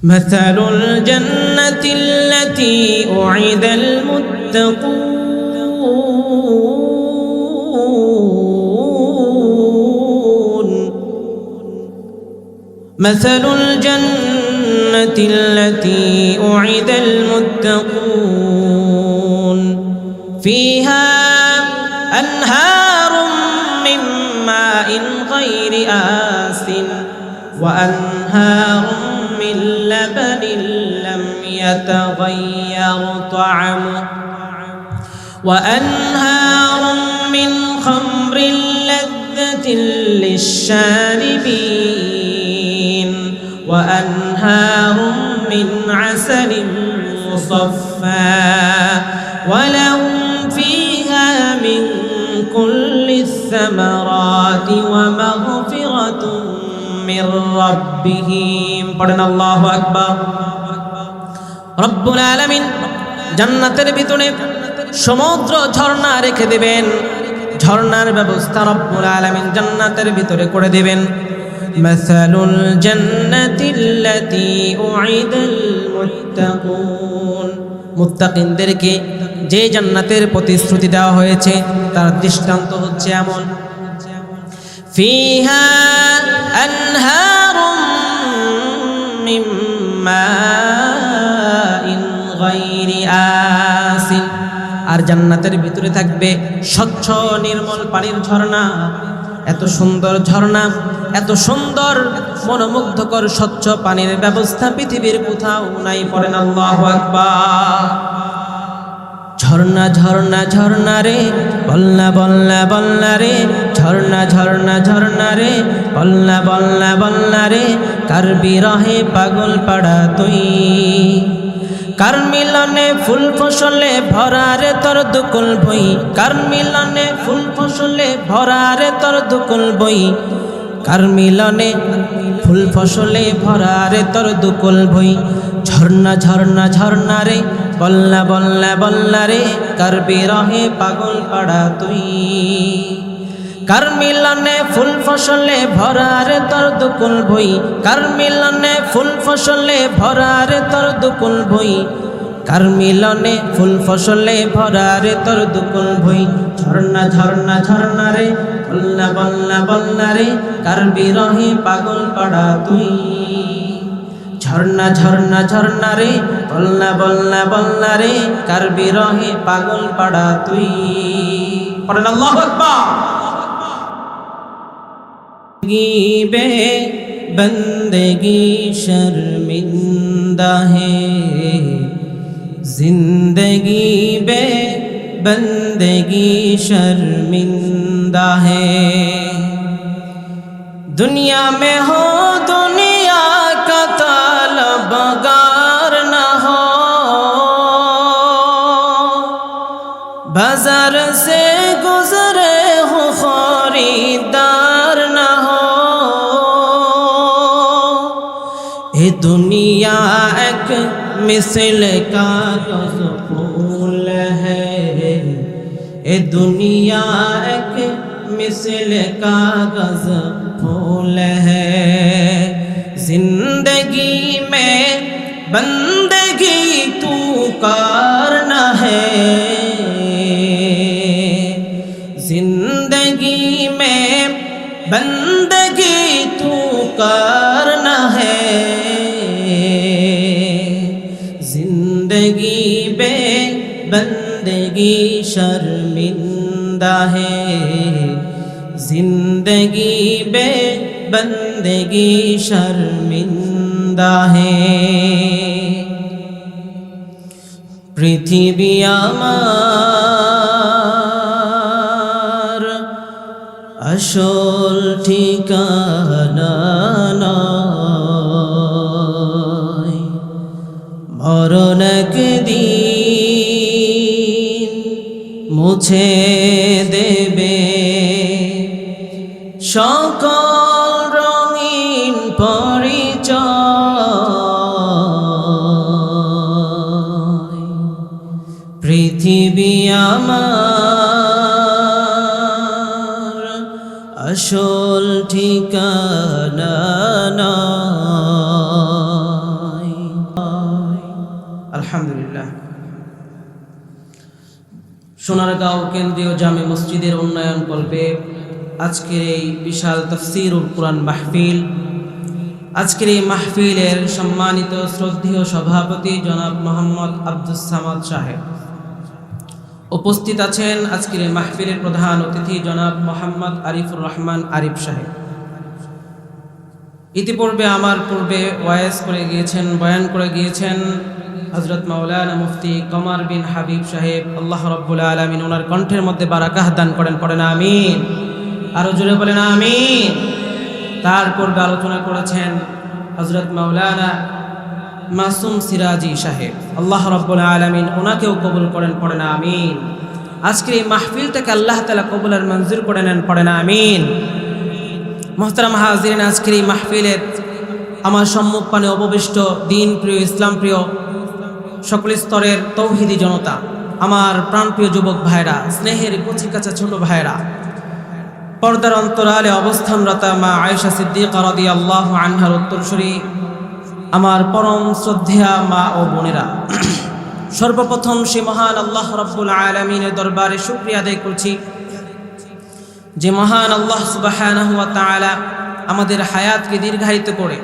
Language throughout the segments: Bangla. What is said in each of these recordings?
مثل الجنة التي أعد المتقون مثل الجنة التي أعد المتقون فيها أنهار من ماء غير آسن وأنهار من لبن لم يتغير طعمه وأنهار من خمر لذة للشاربين وأنهار من عسل مصفى ولهم فيها من كل الثمرات ومغفرة من ربهم পড়েন আল্লাহু আকবার। রব্বুল আলামিন জান্নাতের ভিতরে সমুদ্র ঝর্ণা রেখে দিবেন, ঝর্ণার ব্যবস্থা রব্বুল আলামিন জান্নাতের ভিতরে করে দিবেন। মাসালুল জান্নাতিল্লাতী উইদাল মুত্তাকুন, মুত্তাকিনদেরকে যে জান্নাতের প্রতিশ্রুতি দেওয়া হয়েছে তার দৃষ্টান্ত হচ্ছে এমন, ফিহা আনহারুম মিন মাইন গায়রি আসিন, আর জান্নাতের ভিতরে থাকবে স্বচ্ছ নির্মল পানির ঝর্ণা। এত সুন্দর ঝর্ণা, এত সুন্দর মনোমুগ্ধকর স্বচ্ছ পানির ব্যবস্থা পৃথিবীর কোথাও নাই। পড়েন আল্লাহু আকবার। ঝর্ণা ঝর্ণা ঝর্ণা রে বল্লা বল্লা বল্লা রে, ঝর্ণা ঝর্ণা ঝর্ণা রে বল্লা বল্লা বল্লা রে, কার বিরহে পাগল পাড়া তুই, কার মিলনে ফুল ফসলে ভরা রে তোর দুকুল বই, কার মিলনে ফুল ফসলে ভরা রে তোর দুকুল বই, কার মিলনে ফুল ফসলে ভরা রে তোর দুকুল বই। ঝর্ণা ঝর্ণা ঝর্ণা রে বল্লা বল্লা বল্লা রে, কার বিরহে পাগল পাড়া তুই, কার মিলনে ফুল ফসলে ভরা রে তোর দুকুল বই, কার মিলনে ফুল ফসলে ভরা রে তোর দুকুল বই, কার মিলনে ফুল ফসলে ভরা রে তোর দুকুল বই। ঝর্ণা ঝর্ণা ঝর্ণা রে বল্লা বল্লা বল্লা রে, কার বিরহে পাগল পাড়া তুই, ঝর্ণা ঝর্ণা ঝর্ণা রে বল্লা বল্লা বল্লা রে, কার বিরহে পাগল পাড়া তুই। পড়েন আল্লাহু আকবার। बे बंदगी शर्मिंदा है, जिंदगी बे बंदगी शर्मिंदा है, दुनिया में हो दुनिया का तलबगार न हो, बाजार से गुजरे हो खरीदार न हो, ये दुनिया एक मिसल कागज फूल है, ये दुनिया एक मिसल कागज फूल है, जिंदगी में बंदगी तू करना है, जिंदगी में बंदगी तू करना है, जिंदगी बे बंदगी शर्मिंदा है, जिंदगी बे बंदगी शर्मिंदा है। पृथ्वी आमार আসল ঠিকানা নয়, মরণ একদিন মুছে দেবে সকল রঙিন পরিচয়। পৃথিবী আমার আসল ঠিকানা নয়, আলহামদুলিল্লাহ। সোনারগাঁও কেন্দ্রীয় জামে মসজিদের উন্নয়ন কল্পে আজকের এই বিশাল তাফসীরুল কুরআন মাহফিল, আজকের এই মাহফিলের সম্মানিত শ্রদ্ধেয় সভাপতি জনাব মোহাম্মদ আব্দুস সামাদ সাহেব উপস্থিত আছেন। আজকের এই মাহফিলের প্রধান অতিথি জনাব মোহাম্মদ আরিফুর রহমান আরিফ সাহেব। ইতিপূর্বে আমার পূর্বে ওয়াজ করে গিয়েছেন, বয়ান করে গিয়েছেন হযরত মাওলানা মুফতি কমর বিন হাবিব সাহেব। আল্লাহ রাব্বুল আলামিন ওনার কণ্ঠের মধ্যে বারাকাহ দান করেন, পড়েন আমিন। আরো জোরে বলেন আমিন। তার পূর্বে আলোচনা করেছেন হযরত মাওলানা মাসুম সিরাজি সাহেব। আল্লাহ রাব্বুল আলামিন ওনাকেও কবুল করেন, পড়েন আমিন। আজকের এই মাহফিলটাকে আল্লাহ তাআলা কবুল আর মঞ্জুর করে নেন, পড়েন আমিন। মুহতারাম হাজিরিন, আজকের এই মাহফিলের আমার সম্মুখপানে উপবিষ্ট দিন প্রিয়, ইসলাম প্রিয় সকল স্তরের তৌহিদি জনতা, আমার প্রাণপ্রিয় যুবক ভাইরা, স্নেহের কচিকাচা ছোট ভাইরা, পর্দার অন্তরালে অবস্থানরতা মা আয়েশা সিদ্দিকা রাদিয়াল্লাহু আনহার উত্তরসূরি, আমার পরম শ্রদ্ধেয়া মা ও বোনেরা, সর্বপ্রথম সে মহান আল্লাহ রাব্বুল আলামিনের দরবারে শুকরিয়া আদায় করছি যে মহান আল্লাহ সুবহানাহু ওয়া তাআলা আমাদের হায়াতকে দীর্ঘায়িত করে,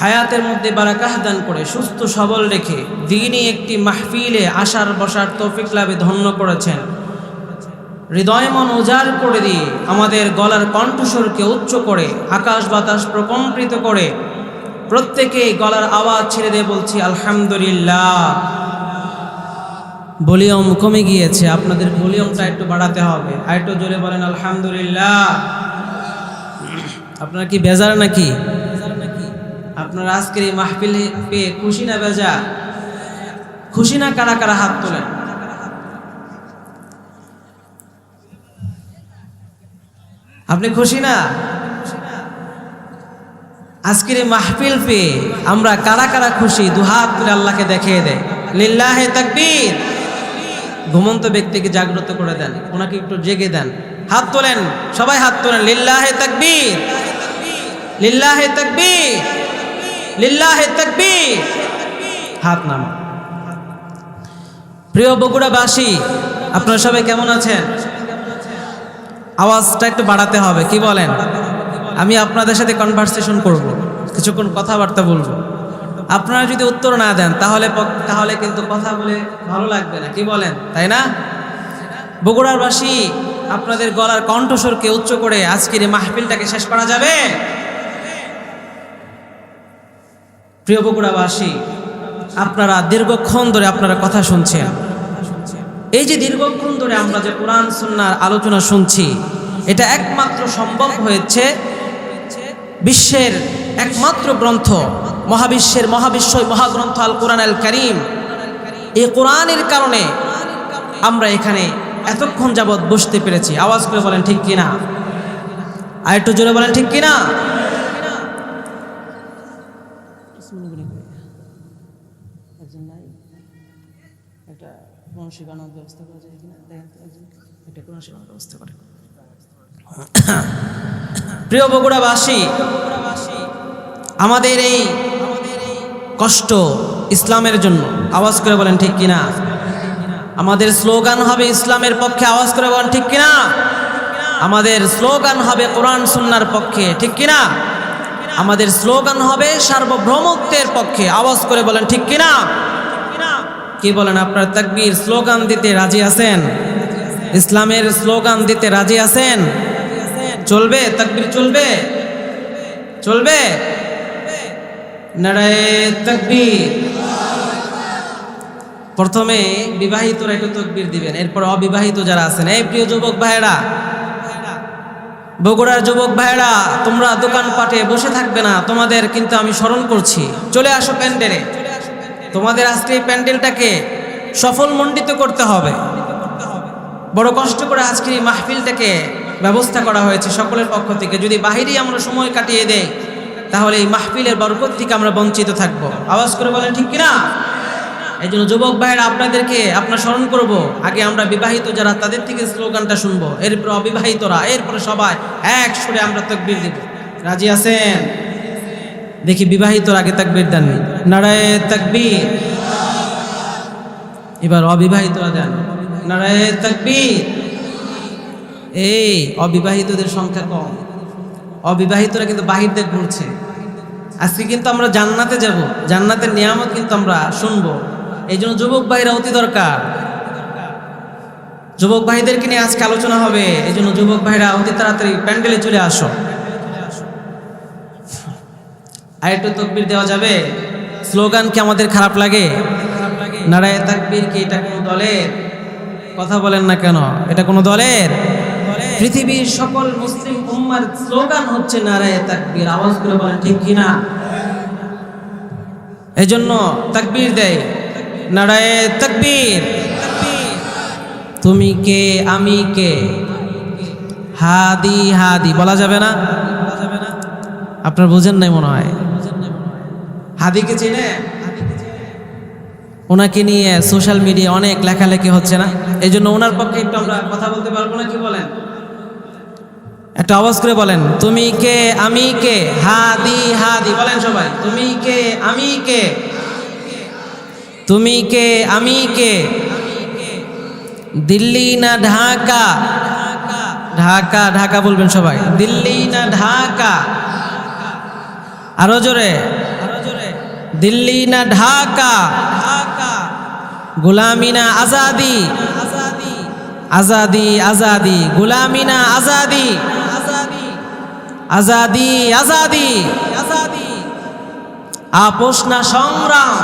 হায়াতের মধ্যে বারাকাহ দান করে, সুস্থ সবল রেখে দ্বীনি একটি মাহফিলে আসার বসার তৌফিক লাভে ধন্য করেছেন। হৃদয় মন উজাড় করে দিয়ে আমাদের গলার কণ্ঠস্বরকে উচ্চ করে, আকাশ বাতাস প্রকম্পিত করে প্রত্যেকে গলার আওয়াজ ছেড়ে দিয়ে বলছি আলহামদুলিল্লাহ। ভলিউম কমে গিয়েছে, আপনাদের ভলিউমটা একটু বাড়াতে হবে। আর একটু জোরে বলেন আলহামদুলিল্লাহ। আপনারা কি বেজার নাকি? আপনারা আজকের এই মাহফিল পেয়ে খুশি না বেজার? খুশি না? কারা কারা হাত তোলেন? আপনি খুশি না? আজকের এই মাহফিল পেয়ে আমরা কারা কারা খুশি? দুহাত তুলে আল্লাহকে দেখিয়ে দেয়। লিল্লাহে তাকবীর। ঘুমন্ত ব্যক্তিকে জাগ্রত করে দেন, ওনাকে একটু জেগে দেন। হাত তোলেন, সবাই হাত তোলেন। লিল্লাহে তাকবীর, লিল্লাহে তাকবীর, লিল্লাহে তাকবীর। হাত নামা। প্রিয় বগুড়াবাসী, আপনারা সবাই কেমন আছেন? আওয়াজটা একটু বাড়াতে হবে, কি বলেন? আমি আপনাদের সাথে কনভারসেশন করব, কিছুক্ষণ কথাবার্তা বলবো। আপনারা যদি উত্তর না দেন তাহলে কিন্তু কথা বলে ভালো লাগবে না, কি বলেন? তাই না? বগুড়াবাসী, আপনাদের গলার কণ্ঠস্বরকে উচ্চ করে আজকের এই মাহফিলটাকে শেষ করা যাবে? প্রিয় বগুড়াবাসী, আপনারা দীর্ঘক্ষণ ধরে আপনারা কথা শুনছেন। এই যে দীর্ঘক্ষণ ধরে আমরা যে কোরআন সুন্নাহর আলোচনা শুনছি, এটা একমাত্র সম্ভব হয়েছে বিশ্বের একমাত্র গ্রন্থ, মহাবিশ্বের মহাবিশ্বই মহাগ্রন্থ আল কোরআন আল কারীম। এই কোরআনের কারণে আমরা এখানে এতক্ষণ যাবৎ বসতে পেরেছি। আওয়াজ করে বলেন ঠিক কিনা? আর একটু জোরে বলেন ঠিক কিনা? প্রিয় বগুড়াবাসী, আমাদের এই কষ্ট ইসলামের জন্য। আওয়াজ করে বলেন ঠিক কিনা? আমাদের স্লোগান হবে ইসলামের পক্ষে। আওয়াজ করে বলেন ঠিক কিনা? আমাদের স্লোগান হবে কোরআন সুন্নাহর পক্ষে, ঠিক কিনা? আমাদের স্লোগান হবে সার্বভৌমত্বের পক্ষে। আওয়াজ করে বলেন ঠিক কিনা? কি বলেন আপনার? তাকবীর স্লোগান দিতে রাজি আছেন? ইসলামের স্লোগান দিতে রাজি আছেন? চলবে? তাকবীর চলবে? চলবে? নারায়ে তাকবীর। প্রথমে বিবাহিতরা একটু তাকবীর দিবেন, এরপর অবিবাহিত যারা আছেন। এই প্রিয় যুবক ভাইয়েরা, বগুড়ার যুবক ভাইয়েরা, তোমরা দোকানপাটে বসে থাকবে না, তোমাদের কিন্তু আমি স্মরণ করছি। চলে আসো প্যান্ডেলে। তোমাদের আজকে এই প্যান্ডেলটাকে সফল মণ্ডিত করতে হবে। বড় কষ্ট করে আজকের এই মাহফিলটাকে ব্যবস্থা করা হয়েছে সকলের পক্ষ থেকে। যদি বাহিরেই আমরা সময় কাটিয়ে দেই তাহলে এই মাহফিলের বরকত থেকে আমরা বঞ্চিত থাকব। আওয়াজ করে বলেন ঠিক কিনা? এই জন্য যুবক ভাইয়েরা, আপনাদেরকে আপনার স্মরণ করব। আগে আমরা বিবাহিত যারা, তাদের থেকে স্লোগানটা শুনবো, এরপর অবিবাহিতরা, এরপরে সবাই এক সুরে আমরা তাকবীর দিব। রাজি আছেন? দেখি বিবাহিতর আগে তাকবীর দেন। নারায়ে তাকবীর। এবার অবিবাহিতরা দেন নারায়ে তাকবীর। এই অবিবাহিতদের সংখ্যা কম, অবিবাহিতরা কিন্তু বাহির দিয়ে ঘুরছে। আজকে কিন্তু আমরা জান্নাতে যাব, জান্নাতের নিয়ামত কিন্তু আমরা শুনবো। এই জন্য যুবক ভাইরা অতি দরকার, যুবক ভাইদেরকে নিয়ে আজকে আলোচনা হবে। এই জন্য যুবক ভাইরা অতি তাড়াতাড়ি প্যান্ডেলে চলে আসো। আর একটু তাকবীর দেওয়া যাবে? স্লোগান কি আমাদের খারাপ লাগে? নারায়ে তাকবীর কি এটা কোনো দলের? কথা বলেন না কেন? এটা কোনো দলের? পৃথিবীর সকল মুসলিম উম্মার স্লোগান হচ্ছে নারায়ে তাকবীর। আওয়াজ করে বলেন ঠিক কিনা? এজন্য তাকবীর দেয়, নারায়ে তাকবীর। তুমি কে আমি কে, হাদি হাদি বলা যাবে না? আপনার বুঝেন নাই মনে হয়। হাদিকে চিনে? ওনাকে নিয়ে সোশ্যাল মিডিয়া অনেক লেখালেখি হচ্ছে না? এই জন্য ওনার পক্ষে একটু আমরা কথা বলতে পারবো না, কি বলেন? একটা আওয়াজ করে বলেন, তুমি কে আমি কে, হাদি হাদি বলেন সবাই। তুমি কে আমি কে, তুমি কে আমি কে, দিল্লি না ঢাকা? ঢাকা ঢাকা বলবেন সবাই। দিল্লি না ঢাকা? আরো জোরে, দিল্লি না ঢাকা? গোলামি না আজাদি? আজাদি আজাদি, গোলামি না আজাদি? আজাদি আজাদি, আপোষ না সংগ্রাম?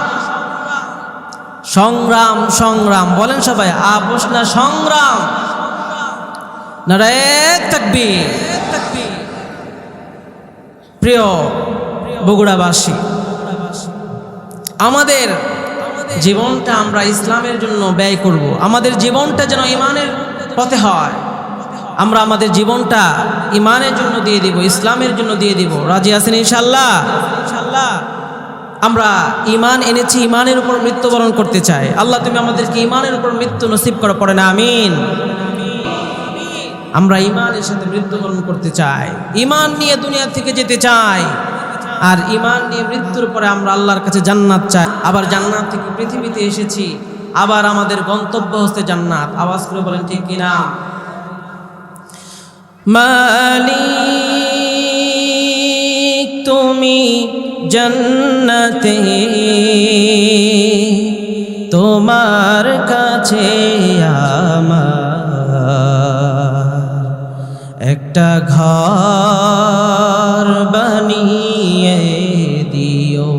সংগ্রাম সংগ্রাম বলেন সবাই। আপোষ না সংগ্রাম? নারায়ে তাকবীর। প্রিয় বগুড়াবাসী, আমাদের জীবনটা আমরা ইসলামের জন্য ব্যয় করব। আমাদের জীবনটা যেন ইমানের পথে হয়। আমরা আমাদের জীবনটা ইমানের জন্য দিয়ে দিব, ইসলামের জন্য দিয়ে দিব। রাজি আছেন ইনশাআল্লাহ? আমরা ইমান এনেছি, ইমানের উপর মৃত্যুবরণ করতে চাই। আল্লাহ তুমি আমাদেরকে ইমানের উপর মৃত্যু নসিব করো, পড়ে না আমিন। আমরা ইমানের সাথে মৃত্যুবরণ করতে চাই, ইমান নিয়ে দুনিয়া থেকে যেতে চাই। আর ইমান নিয়ে মৃত্যুর পরে আমরা আল্লাহর কাছে জান্নাত চাই। আবার জান্নাত থেকে পৃথিবীতে এসেছি, আবার আমাদের গন্তব্য হচ্ছে জান্নাত। আওয়াজ করে বলেন ঠিক কিনা? মালিক তুমি জান্নাতে, তোমার কাছে আমার একটা ঘর বানিয়ে দিও,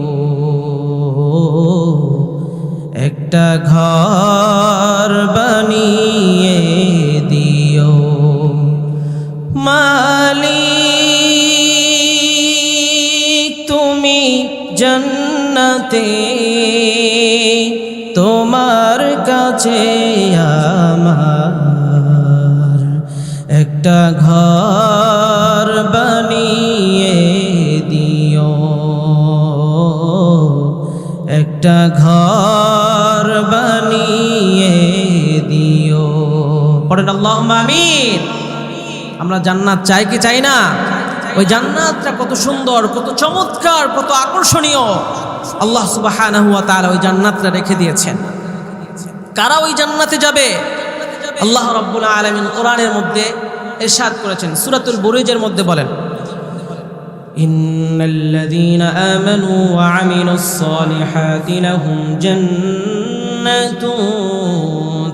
একটা ঘর বানিয়ে দিও। মালিক তুমি জান্নাতে, তোমার কাছে আমার একটা ঘর বানিয়ে দিও, একটা ঘর বানিয়ে দিও। পড়েন আল্লাহুম্মা আমিন। আমরা জান্নাত চাই কি চাই না? ওই জান্নাতটা কত সুন্দর, কত চমৎকার, কত আকর্ষণীয়। আল্লাহ সুবহানাহু ওয়া তাআলা ওই জান্নাতটা রেখে দিয়েছেন। কারা ওই জান্নাতে যাবে? আল্লাহ রাব্বুল আলামিন কোরআনের মধ্যে ইরশাদ করেছেন, সূরাতুল বুরুজের মধ্যে বলেন, ইন্নাল্লাযীনা আমানু ওয়া আমিলুস সালিহাতি লাহুম জান্নাতুন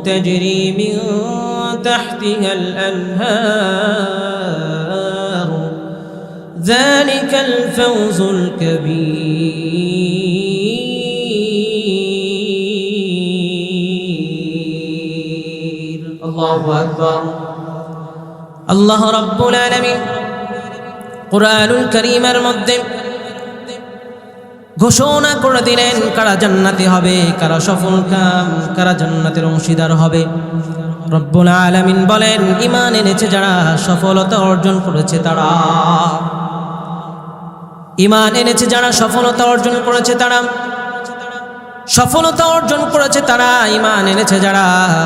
তাজরি মিন তাহতিহাল আনহার যালিকাল ফাওজুল কাবীর। আল্লাহু আকবার। আল্লাহ রাব্বুল আলামিন কুরআনুল কারীমের মধ্যে ঘোষণা করে দিলেন কারা জান্নাতি হবে, কারা সফলকাম, কারা জান্নাতের অংশীদার হবে। রব্বুল আলামিন বলেন, ঈমান এনেছে যারা, সফলতা অর্জন করেছে তারা। ঈমান এনেছে যারা, সফলতা অর্জন করেছে তারা। সফলতা অর্জন করেছে তারা, ঈমান এনেছে যারা।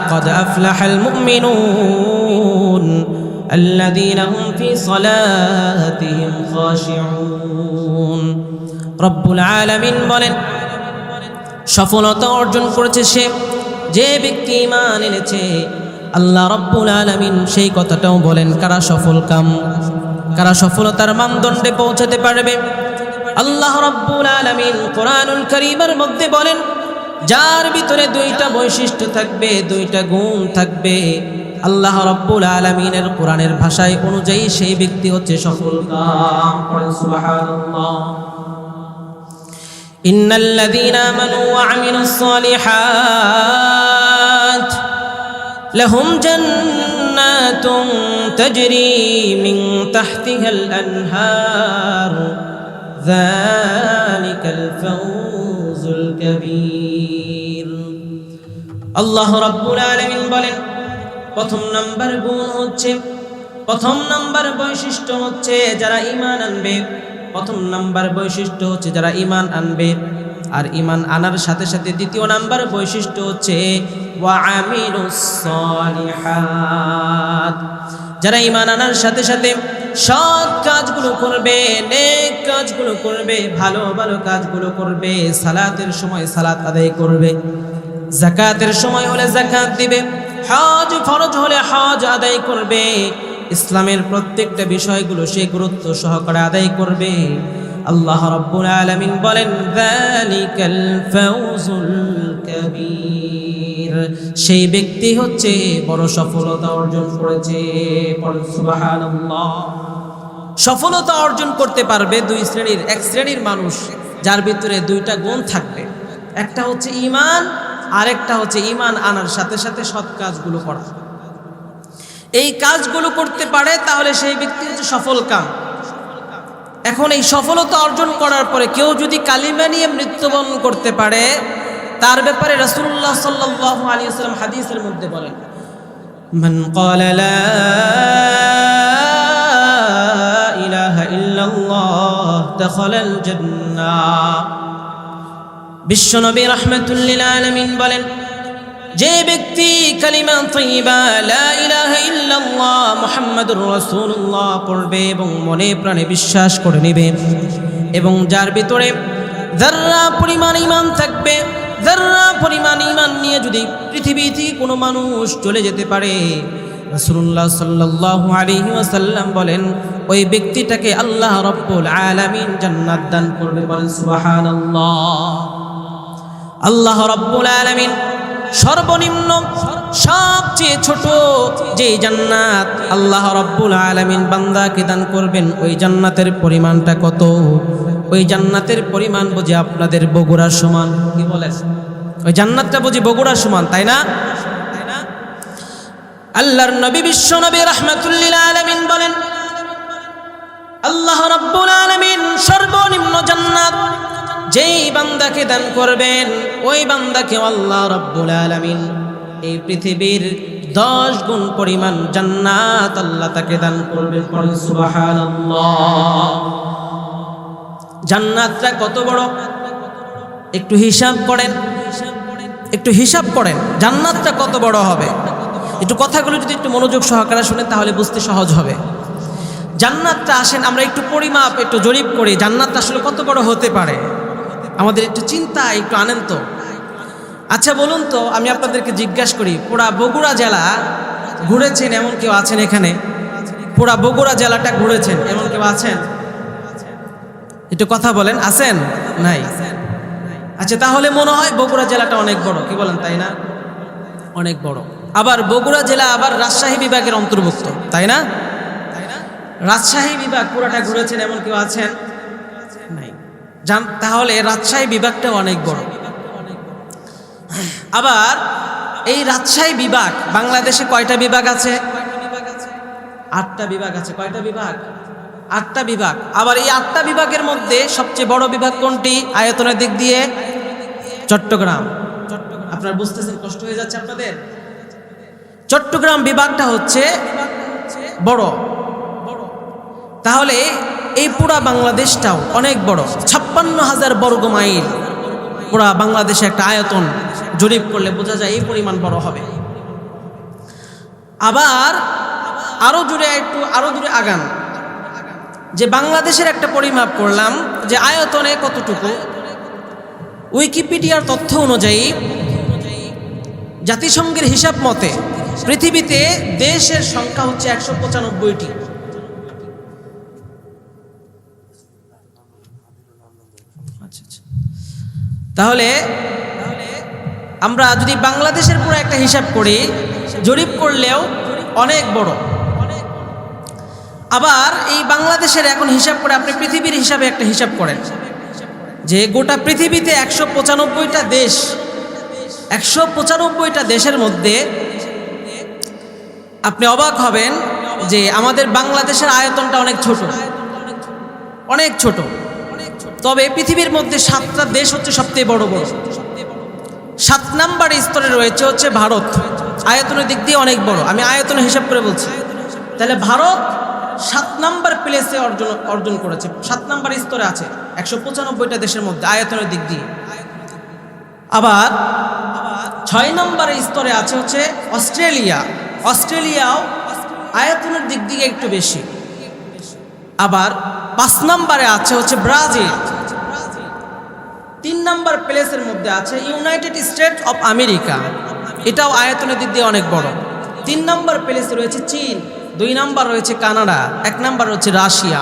ক্বাদ আফলাহাল মুমিনুন الذين هم في صلاتهم خاشعون। রব্বুল আলামিন বলেন, সফলতা অর্জন করেছে সে যে ব্যক্তি ঈমান এনেছে আল্লাহ রাব্বুল আলামিন সেই কথাটাও বলেন কারা সফল কাম, কারা সফলতার মানদণ্ডে পৌঁছাতে পারবে। আল্লাহ রাব্বুল আলামিন কোরআনুল কারীমের মধ্যে বলেন, যার ভিতরে দুইটা বৈশিষ্ট্য থাকবে, দুইটা গুণ থাকবে, আল্লাহ রাব্বুল আলামিনের কোরআনের ভাষায় অনুযায়ী সেই ব্যক্তি হচ্ছে সফল কাম। পড়েন সুবহানাল্লাহ। ইন্নাল্লাযীনা আমানু ওয়া আমিলুস সালিহাত লাহুম জান্নাতুন তাজরি মিন তাহতিহাল আনহার যালিকাল ফাওজুল কাবীর। আল্লাহ রাব্বুল আলামিন বলেন, প্রথম নাম্বার গুণ হচ্ছে, প্রথম নাম্বার বৈশিষ্ট্য হচ্ছে যারা ঈমান আনবে। প্রথম নাম্বার বৈশিষ্ট্য হচ্ছে যারা ঈমান আনবে। আর ঈমান আনার সাথে সাথে দ্বিতীয় নাম্বার বৈশিষ্ট্য হচ্ছে ওয়া আমিলুস সালিহাত, যারা ঈমান আনার সাথে সাথে সৎ কাজগুলো করবে, নেক কাজগুলো করবে, ভালো ভালো কাজগুলো করবে, সালাতের সময় সালাত আদায় করবে, যাকাতের সময় হলে যাকাত দিবে, হজ ফরজ হলে হজ আদায় করবে, ইসলামের প্রত্যেকটা বিষয়গুলো সে গুরুত্ব সহকারে আদায় করবে। আল্লাহ রাব্বুল আলামিন বলেন, যালিকাল ফাওজুল কাবীর, সেই ব্যক্তি হচ্ছে বড় সফলতা অর্জন করেছে। সুবহানাল্লাহ। সফলতা অর্জন করতে পারবে দুই শ্রেণীর। এক শ্রেণীর মানুষ যার ভিতরে দুইটা গুণ থাকবে, একটা হচ্ছে ঈমান, আরেকটা হচ্ছে ঈমান আনার সাথে সাথে সৎ কাজগুলো করা। এই কাজগুলো করতে পারে তাহলে সেই ব্যক্তি হচ্ছে সফল কাম। এখন এই সফলতা অর্জন করার পরে কেউ যদি কালিমা নিয়ে মৃত্যুবরণ করতে পারে, তার ব্যাপারে রাসূলুল্লাহ সাল্লাল্লাহু আলাইহি ওয়াসাল্লাম হাদিসের মধ্যে বলেন, মান ক্বালা লা ইলাহা ইল্লাল্লাহ দাখালাল জান্নাহ। বিশ্বনবী রাহমাতুল লিল আলামিন বলেন, যে ব্যক্তি কালিমা তাইয়্যিবা লা ইলাহা ইল্লাল্লাহ মুহাম্মাদুর রাসূলুল্লাহ পড়বে এবং মনে প্রাণে বিশ্বাস করে নেবে, এবং যার ভিতরে যাররা পরিমাণ ঈমান থাকবে, যাররা পরিমাণ ঈমান নিয়ে যদি পৃথিবী থেকে কোনো মানুষ চলে যেতে পারে, রাসূলুল্লাহ সাল্লাল্লাহু আলাইহি ওয়াসাল্লাম বলেন ওই ব্যক্তিটাকে আল্লাহ রাব্বুল আলামিন জান্নাত দান করবে। বলেন সুবহানাল্লাহ। আল্লাহ রাব্বুল আলামিন সর্বনিম্ন সবচেয়ে ছোট যে জান্নাত আল্লাহ রাব্বুল আলামিন বান্দাকে দান করবেন, ওই জান্নাতের পরিমাণটা কত? ওই জান্নাতের পরিমাণ বুঝি আপনাদের বগুড়ার সমান। কি বলেন? ওই জান্নাতটা বুঝি বগুড়ার সমান, তাই না? আল্লাহর নবী বিশ্ব নবী রাহমাতুল লিল আলামিন বলেন, আল্লাহ রাব্বুল আলামিন সর্বনিম্ন জান্নাত যেই বান্দাকে দান করবেন, ওই বান্দাকে আল্লাহ রাব্বুল আলামিন এই পৃথিবীর 10 গুণ পরিমাণ জান্নাত আল্লাহ তাকে দান করবেন। পড়েন সুবহানাল্লাহ। জান্নাতটা কত বড় একটু হিসাব করেন, একটু হিসাব করেন জান্নাতটা কত বড় হবে। একটু কথাগুলো যদি একটু মনোযোগ সহকারে শুনেন তাহলে বুঝতে সহজ হবে। জান্নাতটা আসেন আমরা একটু পরিমাপ, একটু জরিপ করি, জান্নাতটা আসলে কত বড় হতে পারে আমাদের একটু চিন্তা একটু আনেন তো। আচ্ছা বলুন তো, আমি আপনাদেরকে জিজ্ঞাসা করি, পুরা বগুড়া জেলা ঘুরেছেন এমন কেউ আছেন এখানে? পুরা বগুড়া জেলাটা ঘুরেছেন এমন কেউ আছেন? একটু কথা বলেন, আছেন? নাই। আচ্ছা তাহলে মনে হয় বগুড়া জেলাটা অনেক বড়, কি বলেন তাই না? অনেক বড়। আবার বগুড়া জেলা আবার রাজশাহী বিভাগের অন্তর্ভুক্ত, তাই না? রাজশাহী বিভাগ পুরাটা ঘুরেছেন এমন কেউ আছেন? নাই। তাহলে রাজশাহী বিভাগটাও অনেক বড়। আবার এই রাজশাহী বিভাগ বাংলাদেশে কয়টা বিভাগ আছে? 8টা বিভাগ আছে। কয়টা বিভাগ? 8টা বিভাগ। আবার এই 8টা বিভাগের মধ্যে সবচেয়ে বড় বিভাগ কোনটি আয়তনের দিক দিয়ে? চট্টগ্রাম। আপনারা বুঝতেছেন, কষ্ট হয়ে যাচ্ছে আপনাদের? চট্টগ্রাম বিভাগটা হচ্ছে বড়। তাহলে এই পুরা বাংলাদেশটাও অনেক বড়। 56,000 বর্গ মাইল পুরা বাংলাদেশে একটা আয়তন জরিপ করলে বোঝা যায় এই পরিমাণ বড় হবে। আবার আরো দূরে আগান, যে বাংলাদেশের একটা পরিমাপ করলাম যে আয়তনে কতটুকু। উইকিপিডিয়ার তথ্য অনুযায়ী জাতিসংঘের হিসাব মতে পৃথিবীতে দেশের সংখ্যা হচ্ছে 195টি। তাহলে আমরা যদি বাংলাদেশের পুরো একটা হিসাব করি, জরিপ করলেও অনেক বড়। আবার এই বাংলাদেশের এখন হিসাব করে আপনি পৃথিবীর হিসাবে একটা হিসাব করেন যে গোটা পৃথিবীতে 195টা দেশ, 195টা দেশের মধ্যে আপনি অবাক হবেন যে আমাদের বাংলাদেশের আয়তনটা অনেক ছোট, অনেক ছোট। তবে পৃথিবীর মধ্যে 7টা দেশ হচ্ছে সবচেয়ে বড় বড়। 7 নম্বর স্তরে রয়েছে হচ্ছে ভারত, আয়তনের দিক দিয়ে অনেক বড়। আমি আয়তনের হিসাব করে বলছি। তাহলে ভারত 7 নম্বর প্লেসে অর্জন করেছে, 7 নম্বর স্তরে আছে 195টা দেশের মধ্যে আয়তনের দিক দিয়ে। আবার 6 নম্বর স্তরে আছে হচ্ছে অস্ট্রেলিয়া, অস্ট্রেলিয়াও আয়তনের দিক দিয়ে একটু বেশি। আবার 5 নম্বরে আছে হচ্ছে ব্রাজিল। 3 নম্বর প্লেসের মধ্যে আছে ইউনাইটেড স্টেটস অফ আমেরিকা, এটাও আয়তনের দিক দিয়ে অনেক বড়। 3 নম্বর প্লেসে রয়েছে চীন, 2 নম্বর রয়েছে কানাডা, 1 নম্বর রয়েছে রাশিয়া।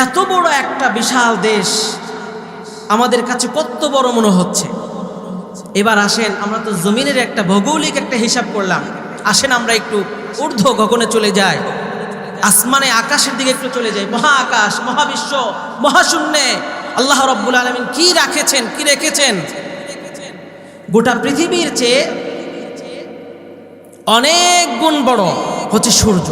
এত বড় একটা বিশাল দেশ আমাদের কাছে কত বড় মনে হচ্ছে। এবার আসেন, আমরা তো জমিনের একটা ভৌগোলিক একটা হিসাব করলাম, আসেন আমরা একটু ঊর্ধ্ব গগনে চলে যাই, আসমানে আকাশের দিকে একটু চলে যাই। মহা আকাশ, মহাবিশ্ব, মহাশূন্যে আল্লাহ রাব্বুল আলামিন কি রেখেছেন, কি রেখেছেন? গোটা পৃথিবীর চেয়ে অনেক গুণ বড় হচ্ছে সূর্য।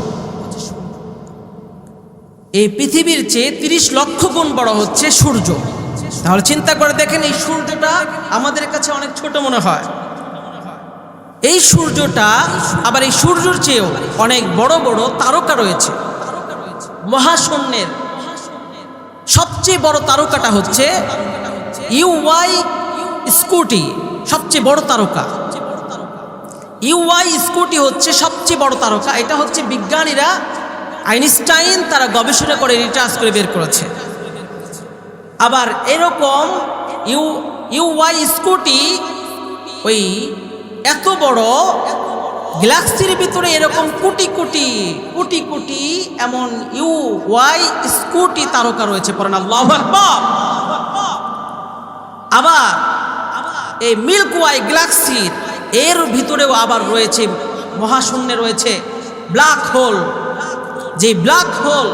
এই পৃথিবীর চেয়ে 30 লক্ষ গুণ বড় হচ্ছে সূর্য। তাহলে চিন্তা করে দেখেন, এই সূর্যটা আমাদের কাছে অনেক ছোট মনে হয়। এই সূর্যটা আবার এই সূর্যের চেয়েও অনেক বড় বড় তারকা রয়েছে। মহাশূন্যের সবচেয়ে বড় তারকাটা হচ্ছে ইউআই স্কুটি, সবচেয়ে বড় তারকা। ইউআই স্কুটি হচ্ছে সবচেয়ে বড় তারকা। এটা হচ্ছে বিজ্ঞানীরা, আইনস্টাইন তারা গবেষণা করে রিসার্চ করে বের করেছে। আবার এরকম ইউআই স্কুটি ওই এত বড় গ্যালাক্সির ভিতরে এরকম কোটি কোটি কোটি কোটি এমন ইউআই স্কুটি তারকা রয়েছে। পড়েন আল্লাহু আকবার। আবার এই মিল্কি ওয়ে গ্যালাক্সির এর ভিতরেও আবার রয়েছে মহাশূন্যে রয়েছে ব্ল্যাক হোল। যে ব্ল্যাক হোল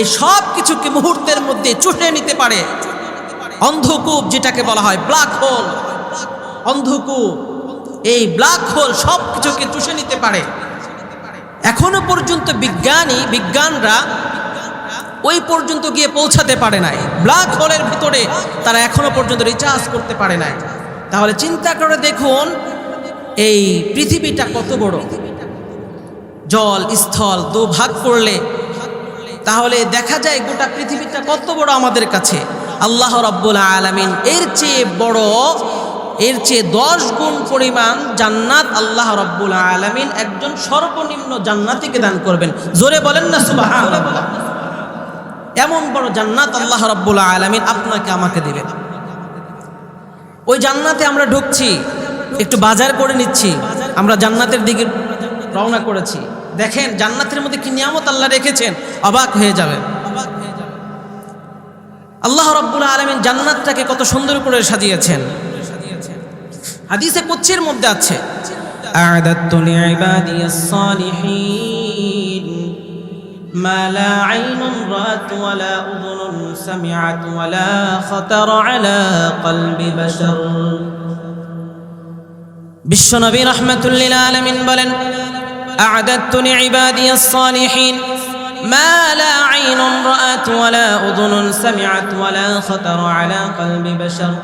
এই সব কিছুকে মুহূর্তের মধ্যে চুষে নিতে পারে। অন্ধকূপ যেটাকে বলা হয় ব্ল্যাক হোল, অন্ধকূপ, এই ব্ল্যাক হোল সব কিছুকে চুষে নিতে পারে। এখনো পর্যন্ত বিজ্ঞানরা ওই পর্যন্ত গিয়ে পৌঁছাতে পারে নাই। ব্ল্যাক হোলের ভিতরে তারা এখনো পর্যন্ত রিসার্চ করতে পারে নাই। তাহলে চিন্তা করে দেখুন এই পৃথিবীটা কত বড়। জল স্থল 2 ভাগ করলে তাহলে দেখা যায় গোটা পৃথিবীটা কত বড় আমাদের কাছে। আল্লাহ রাব্বুল আলামিন এর চেয়ে বড়, এর চেয়ে 10 গুণ পরিমাণ জান্নাত আল্লাহ রাব্বুল আলামিন একজন সর্বনিম্ন জান্নাতীকে দান করবেন। জোরে বলেন না সুবহানাল্লাহ। এমন বড় জান্নাত আল্লাহ রাব্বুল আলামিন আপনাকে আমাকে দিবেন। ওই জান্নাতে আমরা ঢুকছি, একটু বাজার করে নিচ্ছি, আমরা জান্নাতের দিকে রওনা করেছি। দেখেন জান্নাতের মধ্যে কি নিয়ামত আল্লাহ রেখেছেন, অবাক হয়ে যাবেন। আল্লাহ রাব্বুল আলামিন জান্নাতটাকে কত সুন্দর করে সাজিয়েছেন। হাদিসে কুদসির মধ্যে আছে, আ'দাতু লিইবাদিয়াস সালিহিন মা লা আইনুন রাআত ওয়া লা উযুনুন সামিআত ওয়া লা খাতারা আলা কলবি বাশার। বিশ্বনবী রাহমাতুল লিল আলামিন বলেন, আ'দাতু লিইবাদিয়াস সালিহিন মা লা আইনুন রাআত ওয়া লা উযুনুন সামিআত ওয়া লা খাতারা আলা কলবি বাশার।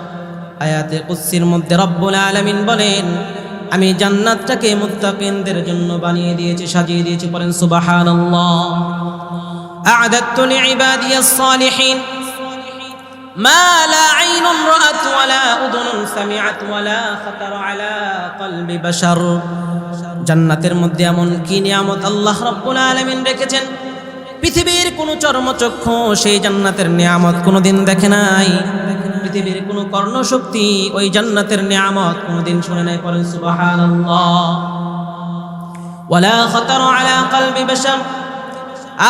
আয়াতে কুদসির মধ্যে রব্বুল আলামিন বলেন, আমি জান্নাতটাকে মুত্তাকিনদের জন্য বানিয়ে দিয়েছি, সাজিয়ে দিয়েছি। বলেন সুবহানাল্লাহ। আ'দাতু লিইবাদিয়াস সালিহিন মা লা আইনুন রাআত ওয়া লা উযুনুন সামিআত ওয়া লা খাতারা আলা কলবি বাশার। জান্নাতের মধ্যে এমন কি নিয়ামত আল্লাহ রাব্বুল আলামিন রেখেছেন, পৃথিবীর কোন চর্মচক্ষু সেই জান্নাতের নিয়ামত কোনোদিন দেখে নাই। পৃথিবীর কোনো কর্ণশক্তি ওই জান্নাতের নিয়ামত কোনোদিন শুনে নাই। পড়েন সুবহানাল্লাহ। ওয়ালা খাতার আলা কলবি বাশার,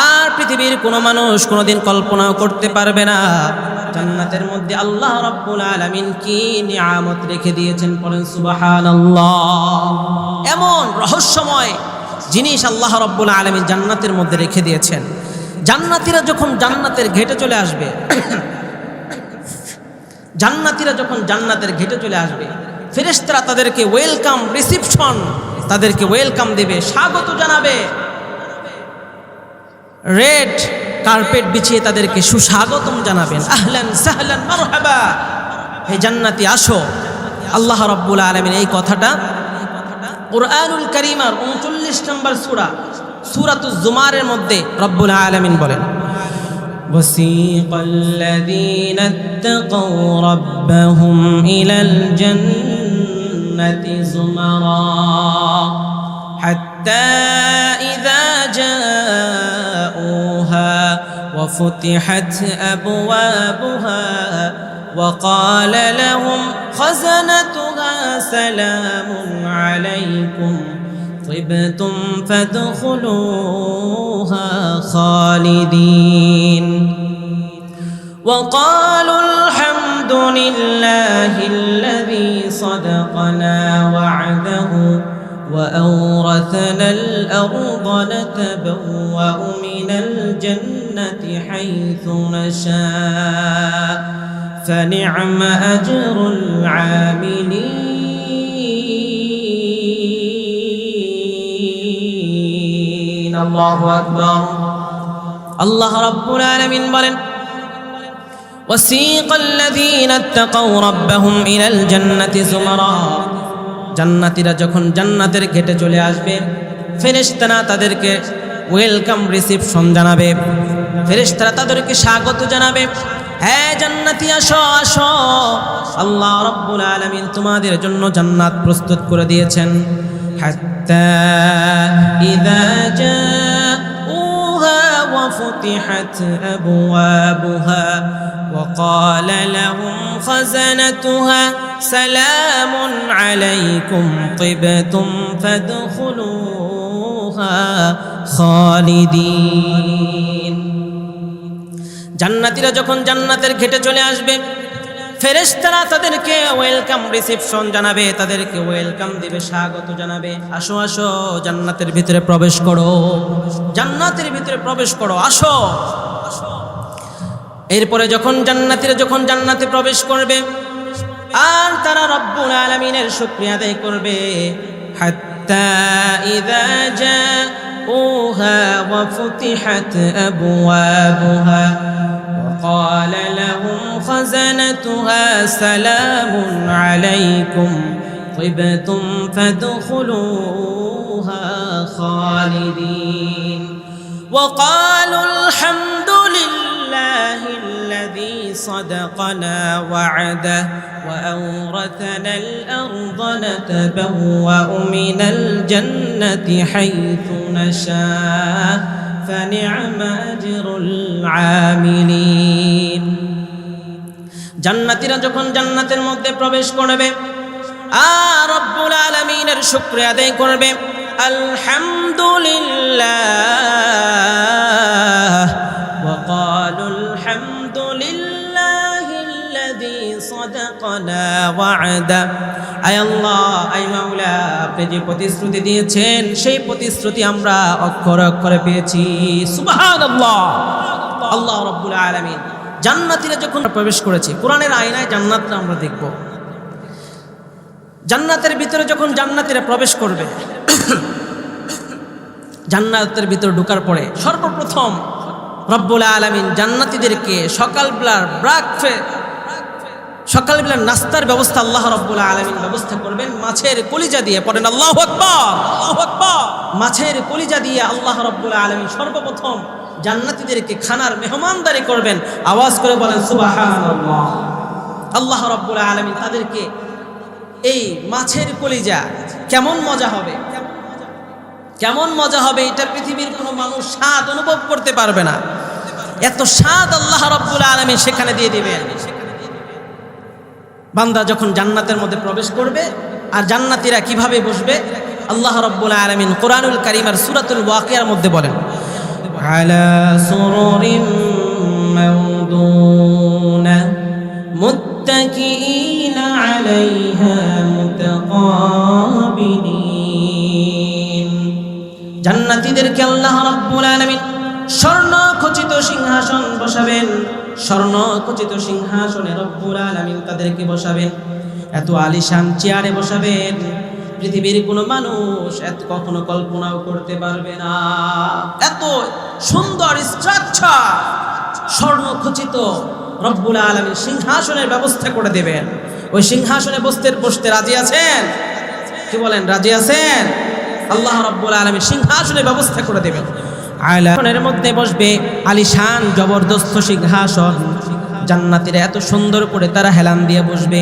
আর পৃথিবীর কোনো মানুষ কোনোদিন কল্পনাও করতে পারবে না জান্নাতের মধ্যে আল্লাহ রাব্বুল আলামিন কি নিয়ামত রেখে দিয়েছেন। পড়েন সুবহানাল্লাহ। এমন রহস্যময় জিনিস আল্লাহ রাব্বুল আলামিন জান্নাতের মধ্যে রেখে দিয়েছেন। জান্নাতীরা যখন জান্নাতের ঘেটে চলে আসবে, জান্নাতীরা যখন জান্নাতের ঘেটে চলে আসবে, ফেরেশতারা তাদেরকে ওয়েলকাম রিসিপশন, তাদেরকে ওয়েলকাম দেবে, স্বাগত জানাবে, রেড কার্পেট বিছিয়ে তাদেরকে সুস্বাগতম জানাবেন। আহলান সাহলান মারহাবা, হে জান্নাতি আসো। আল্লাহ রাব্বুল আলামিন এই কথাটা কুরআনুল কারীমের 39 নম্বর সূরা সূরাতুজ জুমারের মধ্যে রব্বুল আলামিন বলেন, ওয়াসিকাল্লাযীনা ইত্তাকাউ রাব্বাহুম ইলাল জান্নাতি যুমারা হাত্তা ইযা জাউহা ওয়া ফুতিহাত আবওয়াবুহা وقال لهم خزنتها سلام عليكم طبتم فادخلوها خالدين وقالوا الحمد لله الذي صدقنا وعده وأورثنا الأرض نتبوأ من الجنة حيث نشاء فنعم أجر العاملين الله أكبر الله رب العالمين বলেন وسيق الذين اتقوا ربهم إلى الجنة زمرا জান্নাতীরা যখন জান্নাতের গেটে চলে আসবে ফেরেশতারা তাদেরকে ওয়েলকাম রিসিপশন জানাবে, ফেরেশতারা তাদেরকে স্বাগত জানাবে। হ্যাঁ জান্নাতি আসো আসো, আল্লাহ রাব্বুল আলামিন তোমাদের জন্য জান্নাত প্রস্তুত করে দিয়েছেন। হাত্তা ইযা জাউহা ওয়া ফুতিহাত আবওয়াবুহা ওয়া ক্বালা লাহুম খাযানাতুহা সালামুন আলাইকুম তিবতুম ফাদখুলুহা খালিদিন। জান্নাতীরা যখন জান্নাতের ঘেটে চলে আসবে ফেরেশতারা তাদেরকে ওয়েলকাম রিসিপশন জানাবে, তাদেরকে ওয়েলকাম দিবে, স্বাগত জানাবে। আসো আসো জান্নাতের ভিতরে প্রবেশ করো, জান্নাতের ভিতরে প্রবেশ করো, আসো। এরপরে যখন জান্নাতীরা যখন জান্নাতে প্রবেশ করবে আর তারা রব্বুল আলামিনের শুকরিয়া আদায় করবে। হাত্তা ইযা জাউহা ওয়া ফুতিহাত আবওয়াবুহা وقال لهم خزنتها سلام عليكم طبتم فادخلوها خالدين وقالوا الحمد لله الذي صدقنا وعده وأورثنا الأرض نتبوأ من الجنة حيث نشاء فنعم أجر العاملين জান্নাতীরা যখন জান্নাতের মধ্যে প্রবেশ করবে আর রব্বুল আলামিনের শুকরিয়া আদায় করবে, আলহামদুলিল্লাহ ওয়া ক্বালুল হামদুলিল্লাহিল্লাযী সাদাকানা ওয়া'দা। আয় আল্লাহ, আয় মাওলা, আপনি যে প্রতিশ্রুতি দিয়েছেন সেই প্রতিশ্রুতি আমরা অক্ষরে অক্ষরে পেয়েছি। সুবহানাল্লাহ। আল্লাহ রাব্বুল আলামিন জান্নাতীরা যখন প্রবেশ করেছে, কোরআনের আয়নায় জান্নাতটা আমরা দেখব। জান্নাতের ভিতরে যখন জান্নাতীরা প্রবেশ করবে, জান্নাতের ভিতরে ঢোকার পরে সর্বপ্রথম রব্বুল আলামিন জান্নাতীদেরকে সকালবেলার নাস্তার ব্যবস্থা আল্লাহ রাব্বুল আলামিন ব্যবস্থা করবেন মাছের কলিজা দিয়ে। পড়েন আল্লাহু আকবার, আল্লাহু আকবার। মাছের কলিজা দিয়ে আল্লাহ রাব্বুল আলামিন সর্বপ্রথম জান্নাতীদেরকে খানার মেহমানদারি করবেন। আওয়াজ করে বলেন সুবহানাল্লাহ। আল্লাহ রাব্বুল আলামিন তাদেরকে এই মাছের কলিজা কেমন মজা হবে, কেমন মজা হবে, এটা পৃথিবীর কোনো মানুষ স্বাদ অনুভব করতে পারবে না। এত স্বাদ আল্লাহ রাব্বুল আলামিন সেখানে দিয়ে দিবেন। বান্দা যখন জান্নাতের মধ্যে প্রবেশ করবে আর জান্নাতীরা কিভাবে বসবে আল্লাহ রাব্বুল আলামিন কোরআনুল কারীমের সূরাতুল ওয়াকিয়ার মধ্যে বলেন আলা সুরুরিম মাওদুনা মুত্তাকিইনা আলাইহা মুতাকাবিলিন। জান্নাতীদেরকে আল্লাহ রাব্বুল আলামিন স্বর্ণখচিত সিংহাসন বসাবেন, স্বর্ণখচিত সিংহাসনে রব্বুল আলামিন তাদেরকে বসাবেন, এত আলিশান চেয়ারে বসাবেন পৃথিবীর কোনো মানুষ এত কখনো কল্পনাও করতে পারবে না। এত সুন্দর স্ট্রাকচার স্বর্ণখচিত রব্বুল আলামিন সিংহাসনের ব্যবস্থা করে দেবেন। ওই সিংহাসনে বসতে রাজি আছেন? কি বলেন, রাজি আছেন? আল্লাহ রাব্বুল আলামিন সিংহাসনের ব্যবস্থা করে দেবেন। আলার মধ্যে বসবে আলিশান জবরদস্ত সিংহাসন। জান্নাতীরা এত সুন্দর করে তারা হেলান দিয়ে বসবে।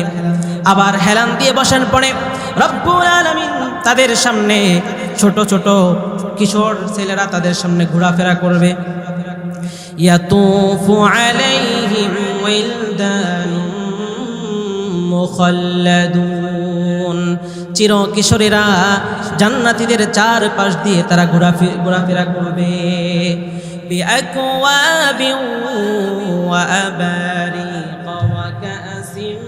আবার হেলান দিয়ে বসার পরে রব্বুল আলামিন তাদের সামনে ছোট ছোট কিশোর ছেলেরা তাদের সামনে ঘোরাফেরা করবে। ইয়াতুফু আলাইহিম ওয়াইলদানুম মুখাল্লাদুন। চির কিশোরীরা জান্নাতীদের চারপাশ দিয়ে তারা ঘোরাফেরা করবে। বিআকওয়াবিন ওয়া আবারিকা ওয়া কাসিম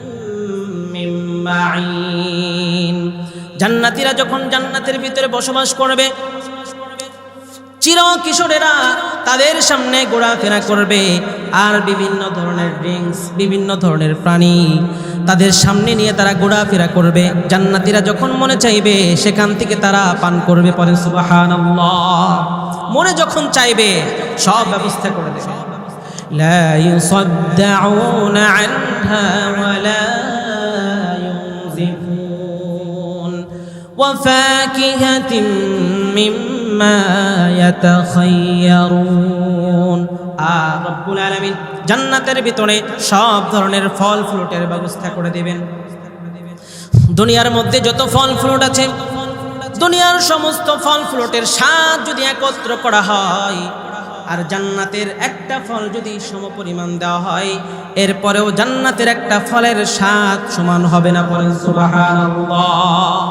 মিন মাঈন। জান্নাতীরা যখন জান্নাতের ভিতরে বসবাস করবে, চির কিশোরেরা তাদের সামনে ঘোরাফেরা করবে আর বিভিন্ন ধরনের ড্রিঙ্কস, বিভিন্ন ধরনের প্রাণী তাদের সামনে নিয়ে তারা ঘোরাফেরা করবে। জান্নাতীরা যখন মনে চাইবে সেখান থেকে তারা পান করবে। পরে সুবহানাল্লাহ, মনে যখন চাইবে সব ব্যবস্থা করে দেবে। লা ইউসাদ্দাউনা আনহা ওয়া লা ইউনজিফুন ওয়া ফাকিহাতিন মিম্মা ইয়াতাখায়্যারুন। আর রব্বুল আলামিন জান্নাতের ভিতরে সব ধরনের ফল ফ্রুটের ব্যবস্থা করে দিবেন। দুনিয়ার মধ্যে যত ফল ফ্রুট আছে, দুনিয়ার সমস্ত ফল ফ্রুটের স্বাদ যদি একত্র করা হয় আর জান্নাতের একটা ফল যদি সমপরিমাণ দেওয়া হয়, এরপরেও জান্নাতের একটা ফলের স্বাদ সমান হবে না। পড়েন সুবহানাল্লাহ।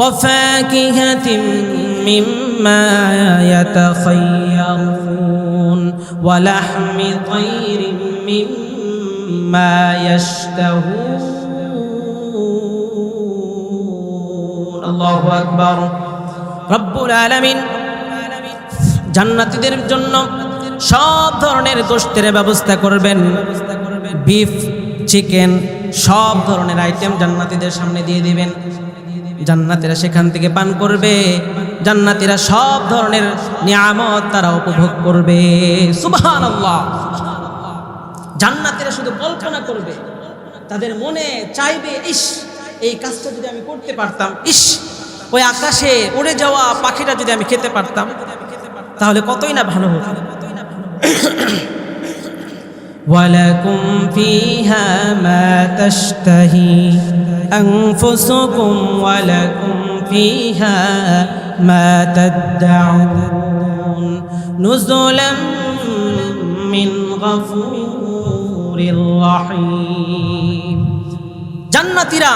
وفاكهة مما يتخيرون ولحم طير مما يشتهون الله أكبر। রব্বুল আলামিন জান্নাতীদের জন্য সব ধরনের গোশতের ব্যবস্থা করবেন। বিফ, চিকেন, সব ধরনের আইটেম জান্নাতীদের সামনে দিয়ে দিবেন। জান্নাতীরা সেখান থেকে পান করবে। জান্নাতীরা সব ধরনের নিয়ামত তারা উপভোগ করবে। সুবহানাল্লাহ। জান্নাতীরা শুধু কল্পনা করবে, তাদের মনে চাইবে, ইস এই কাজটা যদি আমি করতে পারতাম, ইস ওই আকাশে উড়ে যাওয়া পাখিটা যদি আমি খেতে পারতাম তাহলে কতই না ভালো হতো। ওয়ালাকুম ফিহা মা তাশতাহি أنفسكم ولكم فيها ما تدعون نزلا من غفور رحيم। জান্নাতীরা